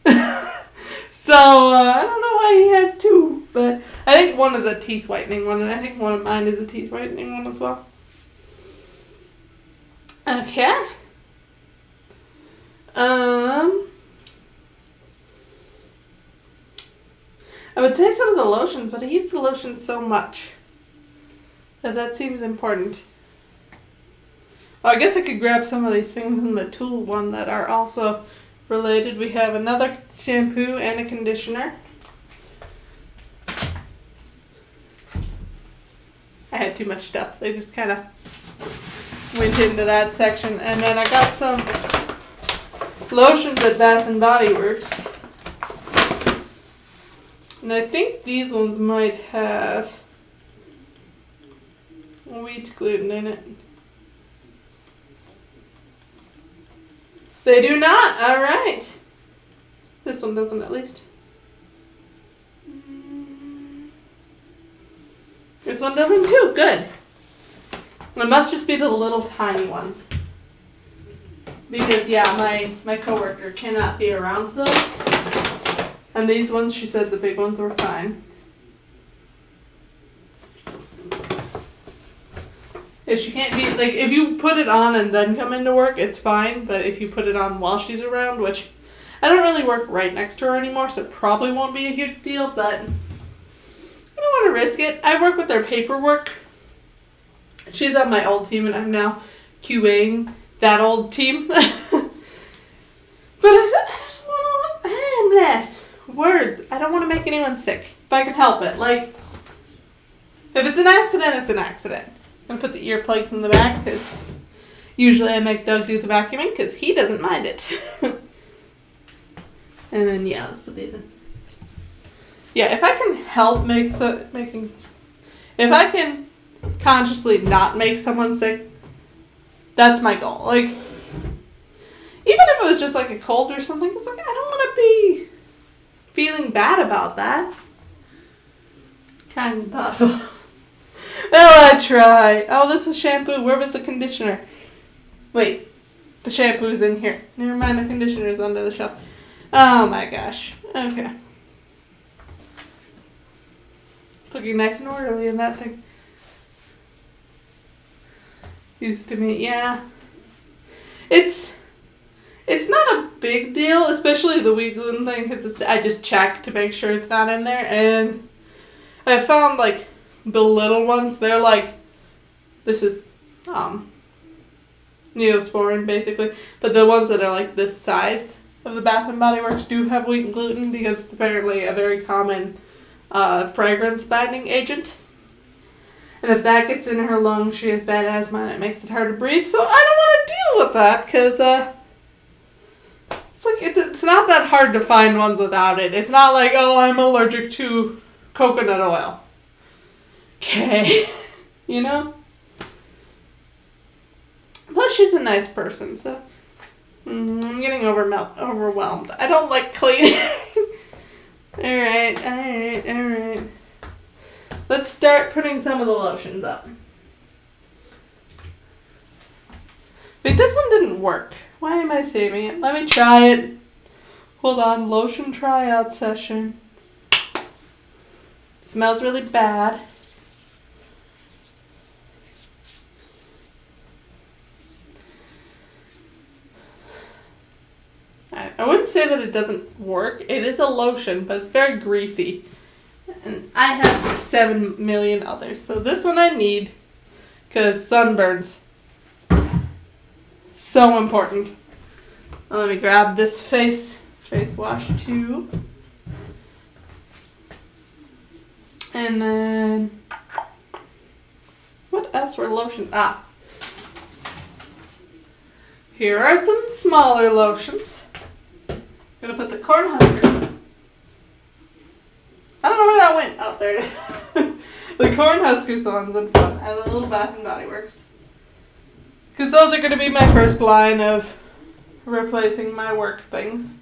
[SPEAKER 1] So I don't know why he has two. But I think one is a teeth whitening one, and I think one of mine is a teeth whitening one as well. Okay. I would say some of the lotions, but I use the lotions so much that seems important. Oh, I guess I could grab some of these things in the tool one that are also related. We have another shampoo and a conditioner. I had too much stuff. They just kind of went into that section. And then I got some lotions at Bath and Body Works. And I think these ones might have wheat gluten in it. They do not. All right. This one doesn't, at least. This one doesn't too. Good. It must just be the little tiny ones. Because, yeah, my coworker cannot be around those. And these ones, she said the big ones were fine. If she can't be, like, if you put it on and then come into work, it's fine. But if you put it on while she's around, which I don't really work right next to her anymore, so it probably won't be a huge deal, but I don't want to risk it. I work with their paperwork. She's on my old team, and I'm now QAing that old team. But I just want to... Words. I don't want to make anyone sick. If I can help it. Like, if it's an accident, it's an accident. I'm going to put the earplugs in the back, because usually I make Doug do the vacuuming, because he doesn't mind it. And then, yeah, let's put these in. Yeah, if I can help if I can consciously not make someone sick, that's my goal. Like, even if it was just like a cold or something, it's like, I don't want to be feeling bad about that. Kind of thoughtful. Well, I try. Oh, this is shampoo. Where was the conditioner? Wait, the shampoo's in here. Never mind, the conditioner's under the shelf. Oh my gosh. Okay. It's looking nice and orderly in that thing. Used to me, yeah. It's not a big deal, especially the wheat gluten thing, because I just check to make sure it's not in there. And I found, like, the little ones, they're like, this is Neosporin, basically. But the ones that are, like, this size of the Bath and Body Works do have wheat gluten, because it's apparently a very common fragrance binding agent. And if that gets in her lungs, she has bad asthma, and it makes it hard to breathe. So I don't want to deal with that, because it's like it's not that hard to find ones without it. It's not like, oh, I'm allergic to coconut oil. Okay. You know? Plus, she's a nice person, so I'm getting overwhelmed. I don't like cleaning. Alright. Let's start putting some of the lotions up. Wait, this one didn't work. Why am I saving it? Let me try it. Hold on, lotion tryout session. It smells really bad. I wouldn't say that it doesn't work. It is a lotion, but it's very greasy. And I have 7 million others. So this one I need because sunburns. So important. Let me grab this face wash too. And then, what else were lotions? Here are some smaller lotions. I'm gonna put the Cornhusker. I don't know where that went. Oh, there it is. The Cornhusker ones and fun, and the little Bath and Body Works. Because those are gonna be my first line of replacing my work things.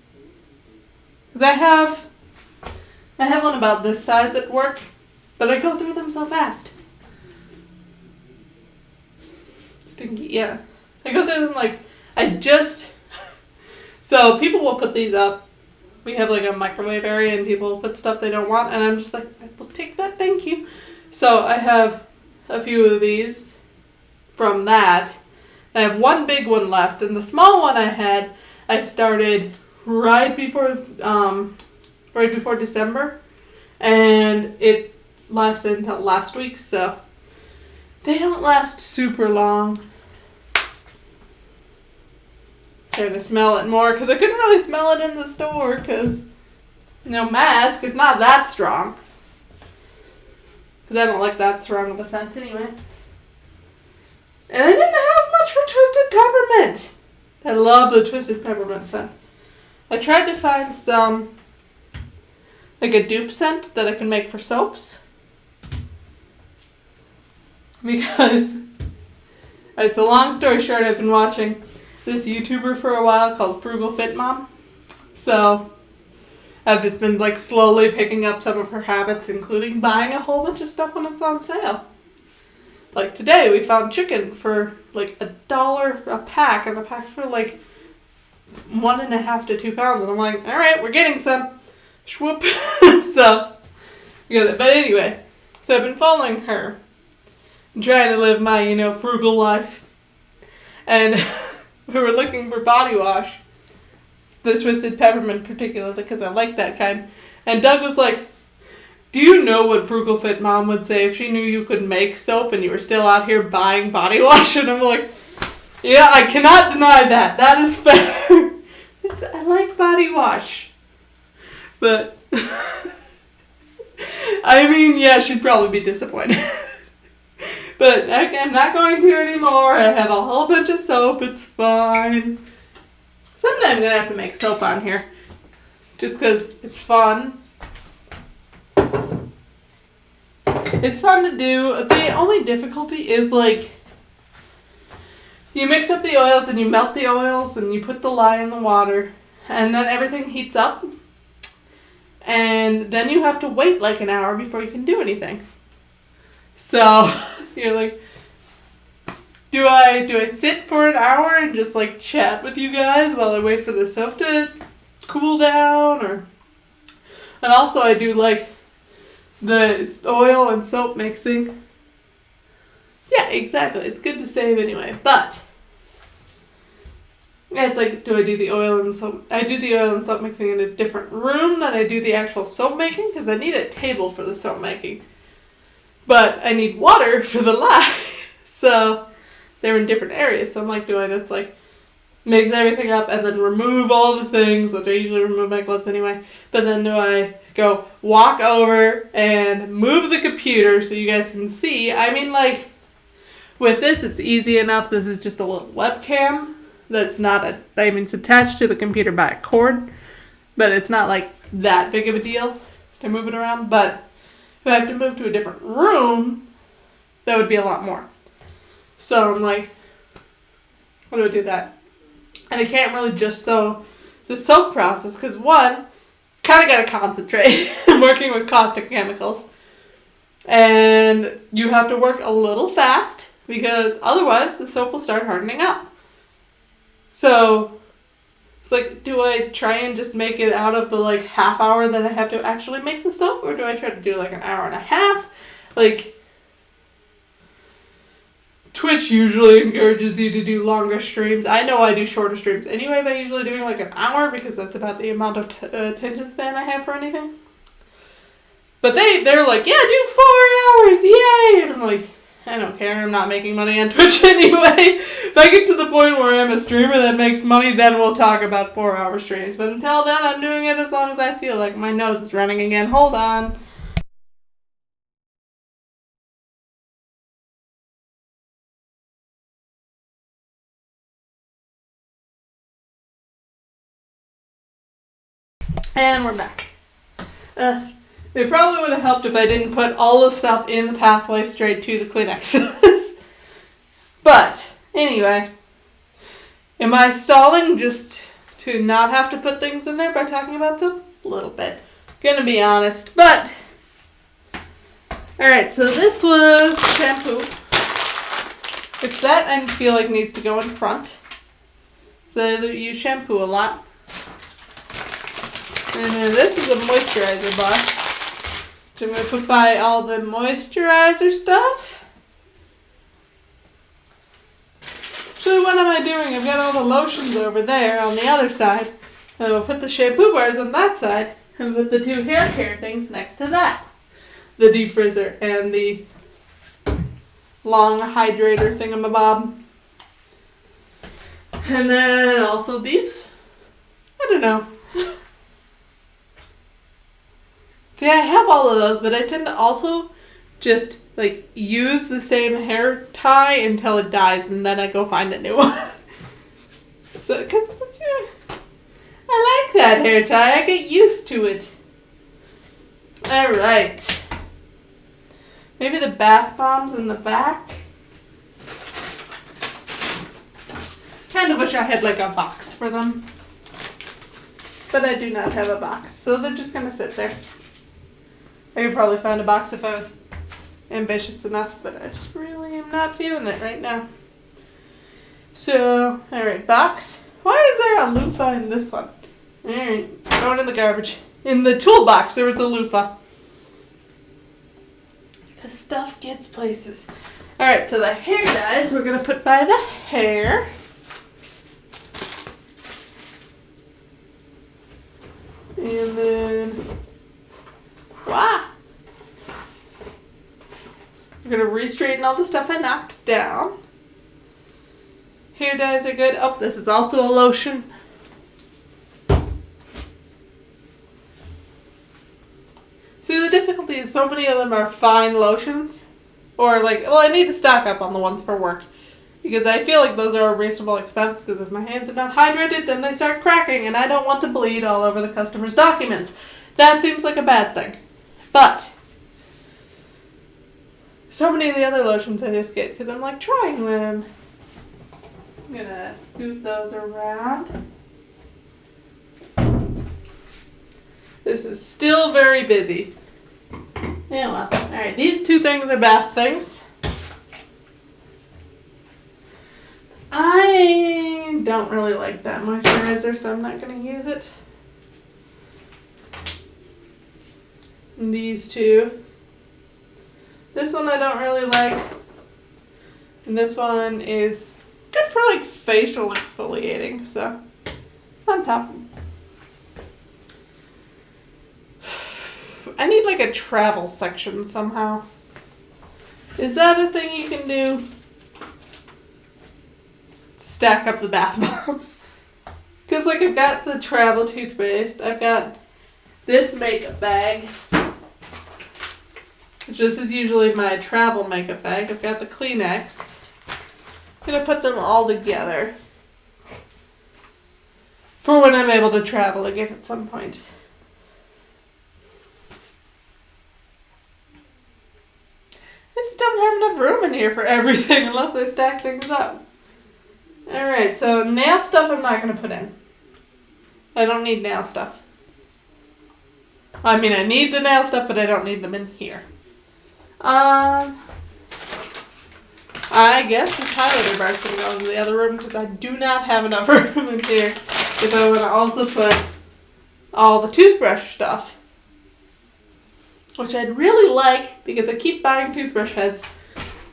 [SPEAKER 1] Because I have one about this size at work, but I go through them so fast. Stinky, yeah. I go through them so people will put these up. We have like a microwave area and people will put stuff they don't want, and I'm just like, I will take that, thank you. So I have a few of these from that. I have one big one left, and the small one I started right before December, and it lasted until last week, so they don't last super long. Trying to smell it more because I couldn't really smell it in the store because no mask. It's not that strong. Because I don't like that strong of a scent anyway. And I didn't have much for Twisted Peppermint. I love the Twisted Peppermint scent. I tried to find some, like a dupe scent that I can make for soaps. Because, it's a long story short, I've been watching this YouTuber for a while called Frugal Fit Mom. So, I've just been like slowly picking up some of her habits, including buying a whole bunch of stuff when it's on sale. Like today, we found chicken for like $1 a pack, and the packs were like 1.5 to 2 pounds, and I'm like, all right, we're getting some. Schwhoop. So, yeah, but anyway, so I've been following her, trying to live my, frugal life, and we were looking for body wash, the Twisted Peppermint particularly, because I like that kind, and Doug was like, do you know what Frugal Fit Mom would say if she knew you could make soap and you were still out here buying body wash? And I'm like, yeah, I cannot deny that. That is fair. I like body wash. But, I mean, yeah, she'd probably be disappointed. But I'm not going to anymore. I have a whole bunch of soap. It's fine. Someday I'm going to have to make soap on here. Just because it's fun. It's fun to do. The only difficulty is like, you mix up the oils and you melt the oils and you put the lye in the water. And then everything heats up. And then you have to wait like an hour before you can do anything. So, you're like, do I sit for an hour and just like chat with you guys while I wait for the soap to cool down? And also I do like the oil and soap mixing. Yeah, exactly. It's good to save anyway. But it's like, do I do the oil and soap? I do the oil and soap mixing in a different room than I do the actual soap making because I need a table for the soap making. But I need water for the lye. So they're in different areas. So I'm like, do I just like mix everything up and then remove all the things, which I usually remove my gloves anyway. But then do I go walk over and move the computer so you guys can see? I mean, like, with this, it's easy enough. This is just a little webcam that's it's attached to the computer by a cord. But it's not like that big of a deal to move it around. But if I have to move to a different room, that would be a lot more. So I'm like, how do I do that? And I can't really just sew the soap process because, one, kind of got to concentrate. I'm working with caustic chemicals. And you have to work a little fast because otherwise the soap will start hardening up. So it's like, do I try and just make it out of the like half hour that I have to actually make the soap? Or do I try to do like an hour and a half? Like, Twitch usually encourages you to do longer streams. I know I do shorter streams anyway by usually doing like an hour because that's about the amount of attention span I have for anything. But they're like, yeah, do 4 hours, yay! And I'm like, I don't care, I'm not making money on Twitch anyway. If I get to the point where I'm a streamer that makes money, then we'll talk about 4-hour streams. But until then, I'm doing it as long as I feel like. My nose is running again. Hold on. And we're back. It probably would have helped if I didn't put all the stuff in the pathway straight to the Kleenexes. But, anyway. Am I stalling just to not have to put things in there by talking about them? A little bit. Gonna be honest. But, alright, so this was shampoo. Which that I feel like needs to go in front. So I use shampoo a lot. And then this is a moisturizer bar. Which I'm going to put by all the moisturizer stuff. So what am I doing? I've got all the lotions over there on the other side. And I'll put the shampoo bars on that side. And put the 2 hair care things next to that. The defrizzer and the long hydrator thingamabob. And then also these. I don't know. See, I have all of those, but I tend to also just, like, use the same hair tie until it dies, and then I go find a new one. So, because it's like, I like that hair tie. I get used to it. Alright. Maybe the bath bombs in the back. Kind of wish I had, like, a box for them. But I do not have a box, so they're just going to sit there. I could probably find a box if I was ambitious enough, but I just really am not feeling it right now. So, alright, box. Why is there a loofah in this one? Alright, throw it in the garbage. In the toolbox, there was a loofah. Because stuff gets places. Alright, so the hair dyes we're going to put by the hair. And then... wow. I'm going to re-straighten all the stuff I knocked down. Hair dyes are good. Oh, this is also a lotion. See, the difficulty is so many of them are fine lotions. Or like, well, I need to stock up on the ones for work. Because I feel like those are a reasonable expense, because if my hands are not hydrated, then they start cracking, and I don't want to bleed all over the customer's documents. That seems like a bad thing. But so many of the other lotions I just get because I'm like trying them. I'm going to scoot those around. This is still very busy. Yeah, well. Alright, these 2 things are bath things. I don't really like that moisturizer, so I'm not going to use it. And these 2. This one I don't really like. And this one is good for like facial exfoliating, so on top. I need like a travel section somehow. Is that a thing you can do? Stack up the bath bombs. Because like I've got the travel toothpaste. I've got this makeup bag. Which this is usually my travel makeup bag. I've got the Kleenex. I'm going to put them all together. For when I'm able to travel again at some point. I just don't have enough room in here for everything unless I stack things up. Alright, so nail stuff I'm not going to put in. I don't need nail stuff. I mean, I need the nail stuff, but I don't need them in here. I guess the highlighter bar is going to go into the other room because I do not have enough room in here if I want to also put all the toothbrush stuff. Which I'd really like because I keep buying toothbrush heads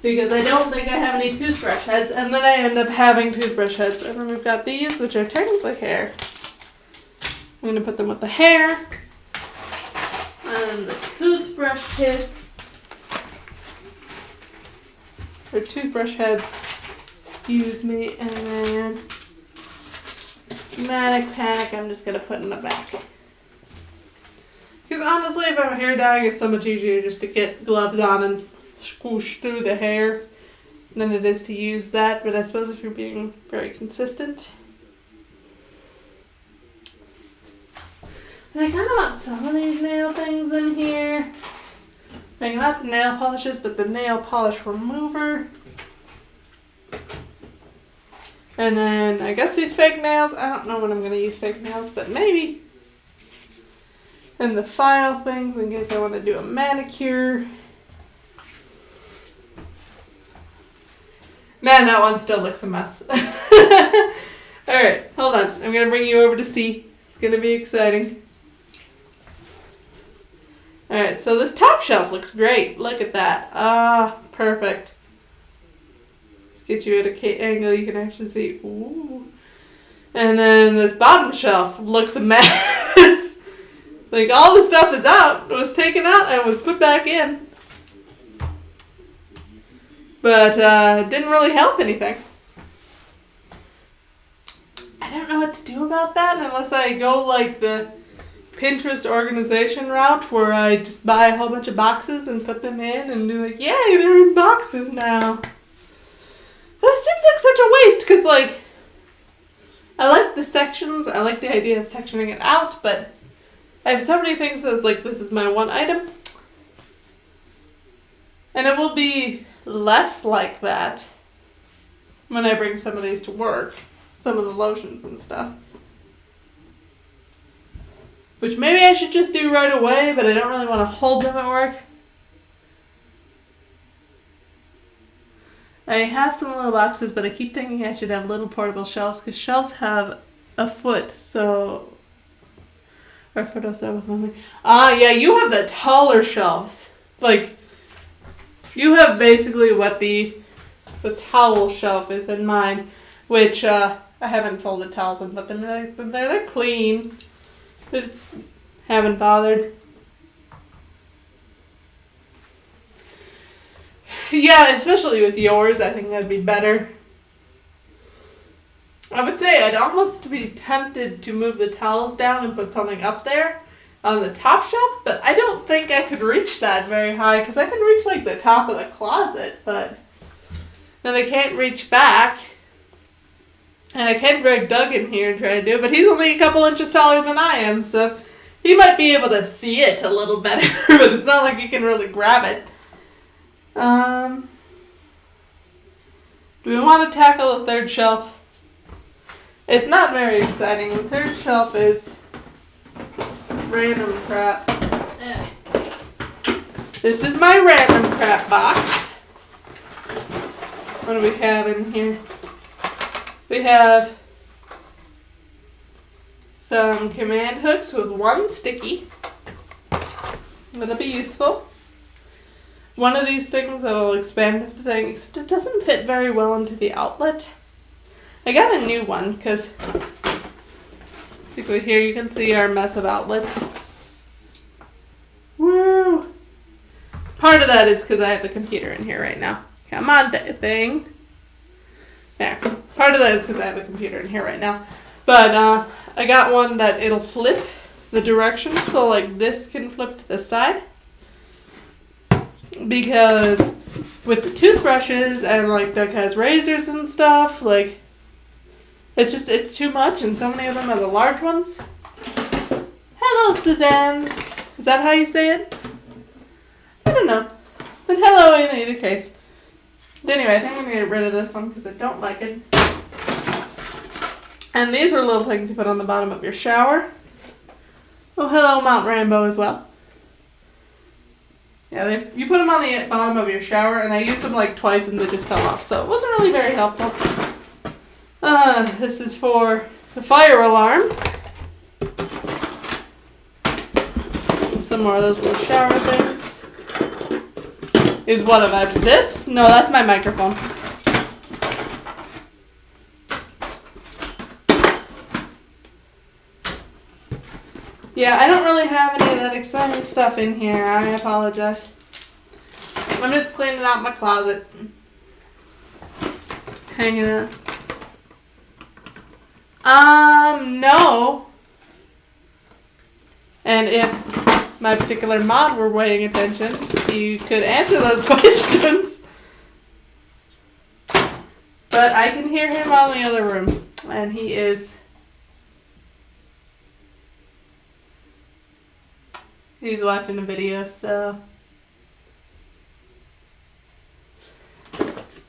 [SPEAKER 1] because I don't think I have any toothbrush heads, and then I end up having toothbrush heads. And then we've got these, which are technically hair. I'm going to put them with the hair, and the toothbrush tips, or toothbrush heads, excuse me, and then Manic Panic I'm just going to put in the back. Because honestly, if I'm hair dyeing, it's so much easier just to get gloves on and swoosh through the hair than it is to use that. But I suppose if you're being very consistent. And I kind of want some of these nail things in here. Like not the nail polishes, but the nail polish remover. And then I guess these fake nails. I don't know when I'm going to use fake nails, but maybe. And the file things in case I want to do a manicure. Man, that one still looks a mess. Alright, hold on. I'm going to bring you over to see. It's going to be exciting. Alright, so this top shelf looks great. Look at that. Ah, perfect. Let's get you at a angle you can actually see. Ooh. And then this bottom shelf looks a mess. Like all the stuff is out. It was taken out and was put back in. But it didn't really help anything. I don't know what to do about that unless I go like the Pinterest organization route where I just buy a whole bunch of boxes and put them in and be like, yay, they're in boxes now. That seems like such a waste because like I like the sections. I like the idea of sectioning it out, but I have so many things that's like this is my one item. And it will be less like that when I bring some of these to work. Some of the lotions and stuff. Which maybe I should just do right away, but I don't really want to hold them at work. I have some little boxes, but I keep thinking I should have little portable shelves because shelves have a foot, so... Or a foot or so with one thing. Ah, yeah, you have the taller shelves. Like, you have basically what the towel shelf is in mine, which I haven't folded towels in, but they're clean. Just haven't bothered. Yeah, especially with yours, I think that'd be better. I would say I'd almost be tempted to move the towels down and put something up there on the top shelf, but I don't think I could reach that very high because I can reach like the top of the closet, but then I can't reach back. And I can't drag Doug in here and try to do it, but he's only a couple inches taller than I am, so he might be able to see it a little better, but it's not like he can really grab it. Do we want to tackle the third shelf? It's not very exciting. The third shelf is random crap. This is my random crap box. What do we have in here? We have some command hooks with one sticky. That'll be useful. One of these things that will expand the thing, except it doesn't fit very well into the outlet. I got a new one because basically here you can see our mess of outlets. Woo! Part of that is because I have the computer in here right now. Come on, thing. Yeah, part of that is because I have the computer in here right now. But I got one that it'll flip the direction, so like this can flip to the side. Because with the toothbrushes and like Doug has razors and stuff, like it's too much, and so many of them are the large ones. Hello, Sedans. Is that how you say it? I don't know. But hello in either case. But anyway, I think I'm going to get rid of this one because I don't like it. And these are little things you put on the bottom of your shower. Oh, hello, Mount Rambo as well. Yeah, you put them on the bottom of your shower, and I used them like twice and they just fell off, so it wasn't really very helpful. This is for the fire alarm. Some more of those little shower things. is what have I... This? No, that's my microphone. Yeah, I don't really have any of that exciting stuff in here. I apologize. I'm just cleaning out my closet. Hanging out. No. And if my particular mod were paying attention, you could answer those questions. But I can hear him out in the other room. And he is... He's watching a video, so...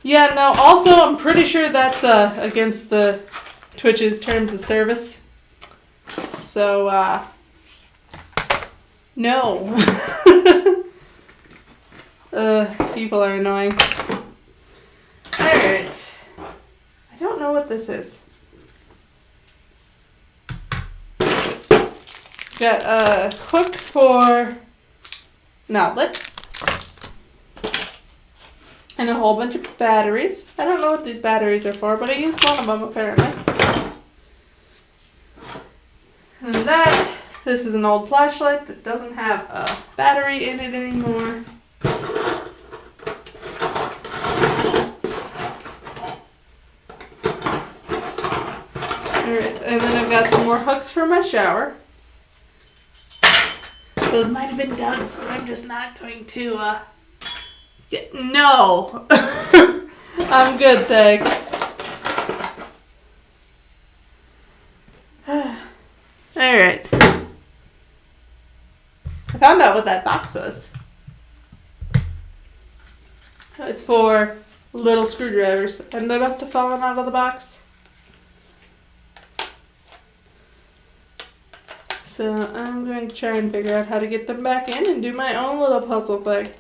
[SPEAKER 1] Yeah, no, also I'm pretty sure that's against the Twitch's terms of service. So, no. People are annoying. Alright. I don't know what this is. Got a hook for an outlet. And a whole bunch of batteries. I don't know what these batteries are for, but I used one of them apparently. And this is an old flashlight that doesn't have a battery in it anymore. Alright, and then I've got some more hooks for my shower. Those might have been Doug's, but I'm just not going to, no. I'm good, thanks. Alright. I found out what that box was. It's for little screwdrivers, and they must have fallen out of the box. So I'm going to try and figure out how to get them back in and do my own little puzzle thing.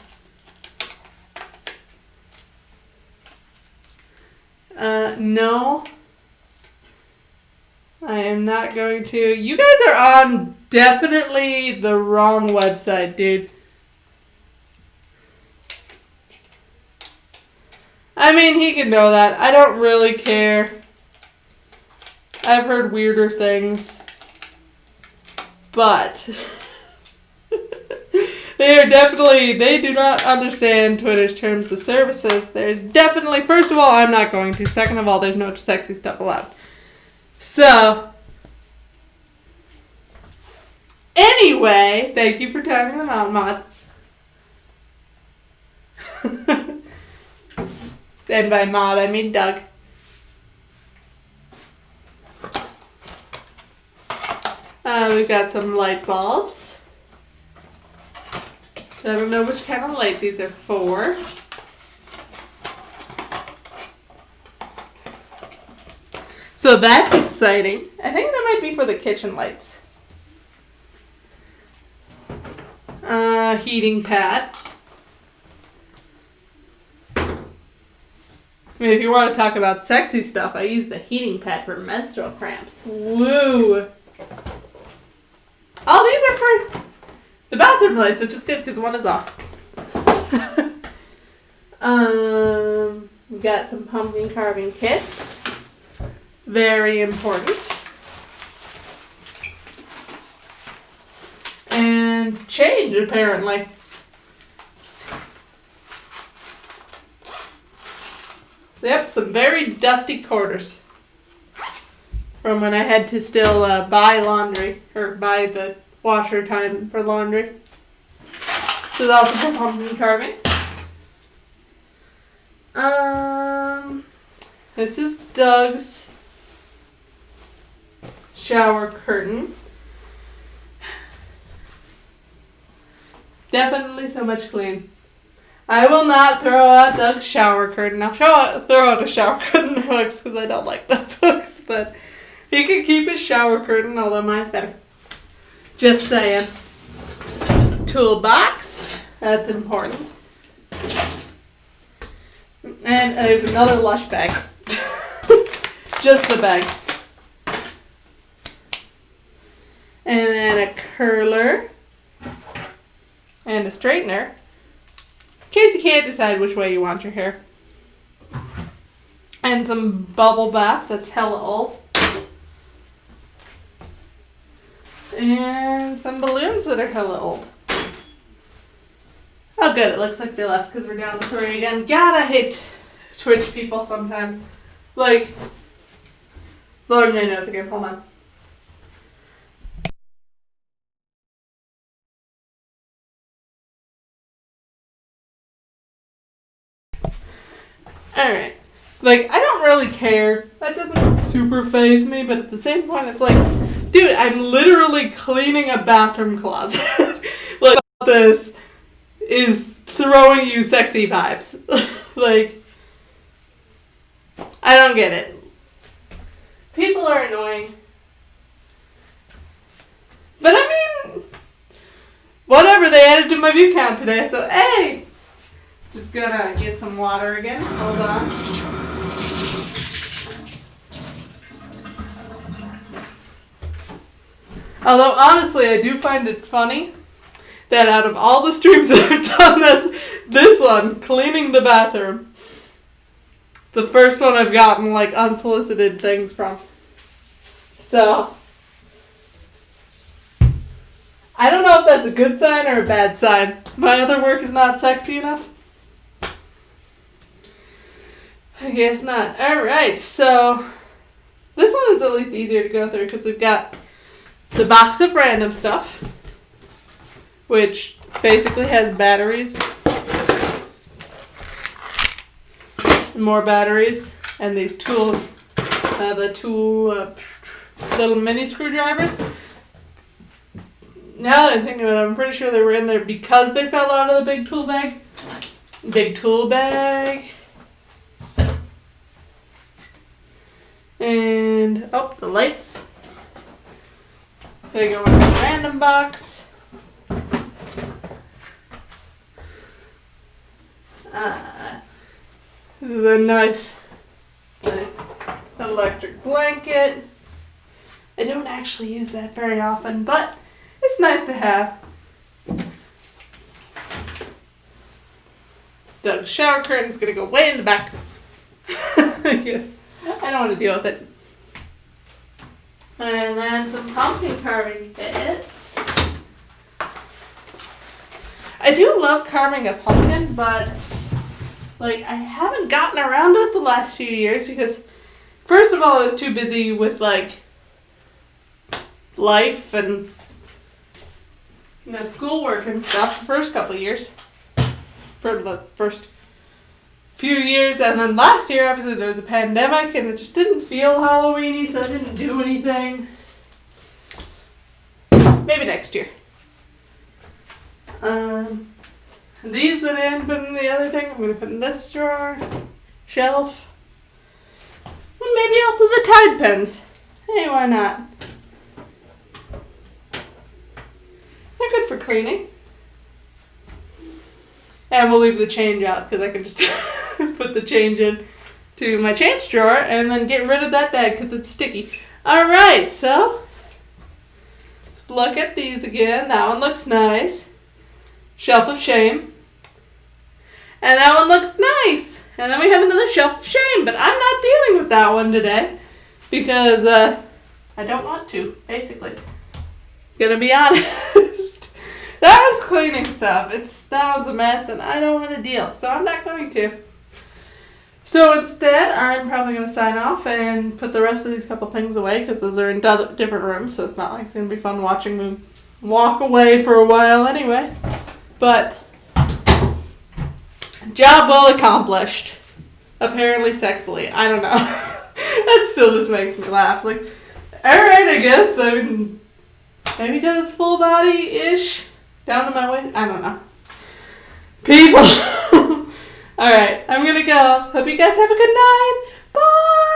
[SPEAKER 1] No. I am not going to. You guys are on definitely the wrong website, dude. I mean, he can know that. I don't really care. I've heard weirder things. But they do not understand Twitter's terms of services. There's definitely, first of all, I'm not going to. Second of all, there's no sexy stuff allowed. So, anyway, thank you for timing them out, Mod. And by Mod, I mean Doug. We've got some light bulbs. I don't know which kind of light these are for. So that's exciting. I think that might be for the kitchen lights. Heating pad. I mean, if you want to talk about sexy stuff, I use the heating pad for menstrual cramps. Woo! All these are for the bathroom lights, which is good because one is off. We got some pumpkin carving kits. Very important. And change, apparently. Yep, some very dusty quarters. From when I had to still buy laundry, or buy the washer time for laundry. This is also for pumpkin carving. This is Doug's shower curtain. Definitely so much clean. I will not throw out Doug's shower curtain. I'll throw out a shower curtain hooks because I don't like those hooks, but he can keep his shower curtain, although mine's better. Just saying. Toolbox. That's important. And there's another Lush bag. Just the bag. And then a curler. And a straightener. case you can't decide which way you want your hair. And some bubble bath that's hella old. And some balloons that are hella old. Oh good, it looks like they left because we're down to 3 again. God, I hate Twitch people sometimes. Like, Lord only knows again, hold on. Alright. Like, I don't really care. That doesn't super faze me, but at the same point, it's like, dude, I'm literally cleaning a bathroom closet. Like, this is throwing you sexy vibes. Like, I don't get it. People are annoying. But I mean, whatever, they added to my view count today, so hey! Just gonna get some water again. Hold on. Although, honestly, I do find it funny that out of all the streams I've done, this one, cleaning the bathroom, the first one I've gotten, like, unsolicited things from. So, I don't know if that's a good sign or a bad sign. My other work is not sexy enough. I guess not. Alright, so this one is at least easier to go through because we've got the box of random stuff, which basically has batteries, more batteries, and these little mini screwdrivers. Now that I'm thinking about it, I'm pretty sure they were in there because they fell out of the big tool bag. Big tool bag. And, oh, the lights. They go in the random box. This is a nice electric blanket. I don't actually use that very often, but it's nice to have. The shower curtain's gonna go way in the back. I don't want to deal with it. And then some pumpkin carving bits. I do love carving a pumpkin, but like I haven't gotten around to it the last few years because first of all I was too busy with like life and schoolwork and stuff the first couple of years. For the first few years, and then last year obviously there was a pandemic and it just didn't feel Halloween-y, so I didn't do anything. Maybe next year. These that I didn't put in the other thing, I'm going to put in this drawer, shelf, and maybe also the Tide pens. Hey, why not? They're good for cleaning. And we'll leave the change out because I can just put the change in to my change drawer and then get rid of that bag because it's sticky. Alright, so let's look at these again. That one looks nice. Shelf of shame. And that one looks nice. And then we have another shelf of shame, but I'm not dealing with that one today because I don't want to, basically. Gonna be honest. That one's cleaning stuff. That one's a mess and I don't want to deal, so I'm not going to. So instead, I'm probably going to sign off and put the rest of these couple things away because those are in different rooms, so it's not like it's going to be fun watching me walk away for a while anyway. But, job well accomplished. Apparently sexily. I don't know. That still just makes me laugh. Like, alright, I guess. I mean, maybe because it's full body-ish. Down to my waist. I don't know. People. Alright, I'm gonna go. Hope you guys have a good night. Bye!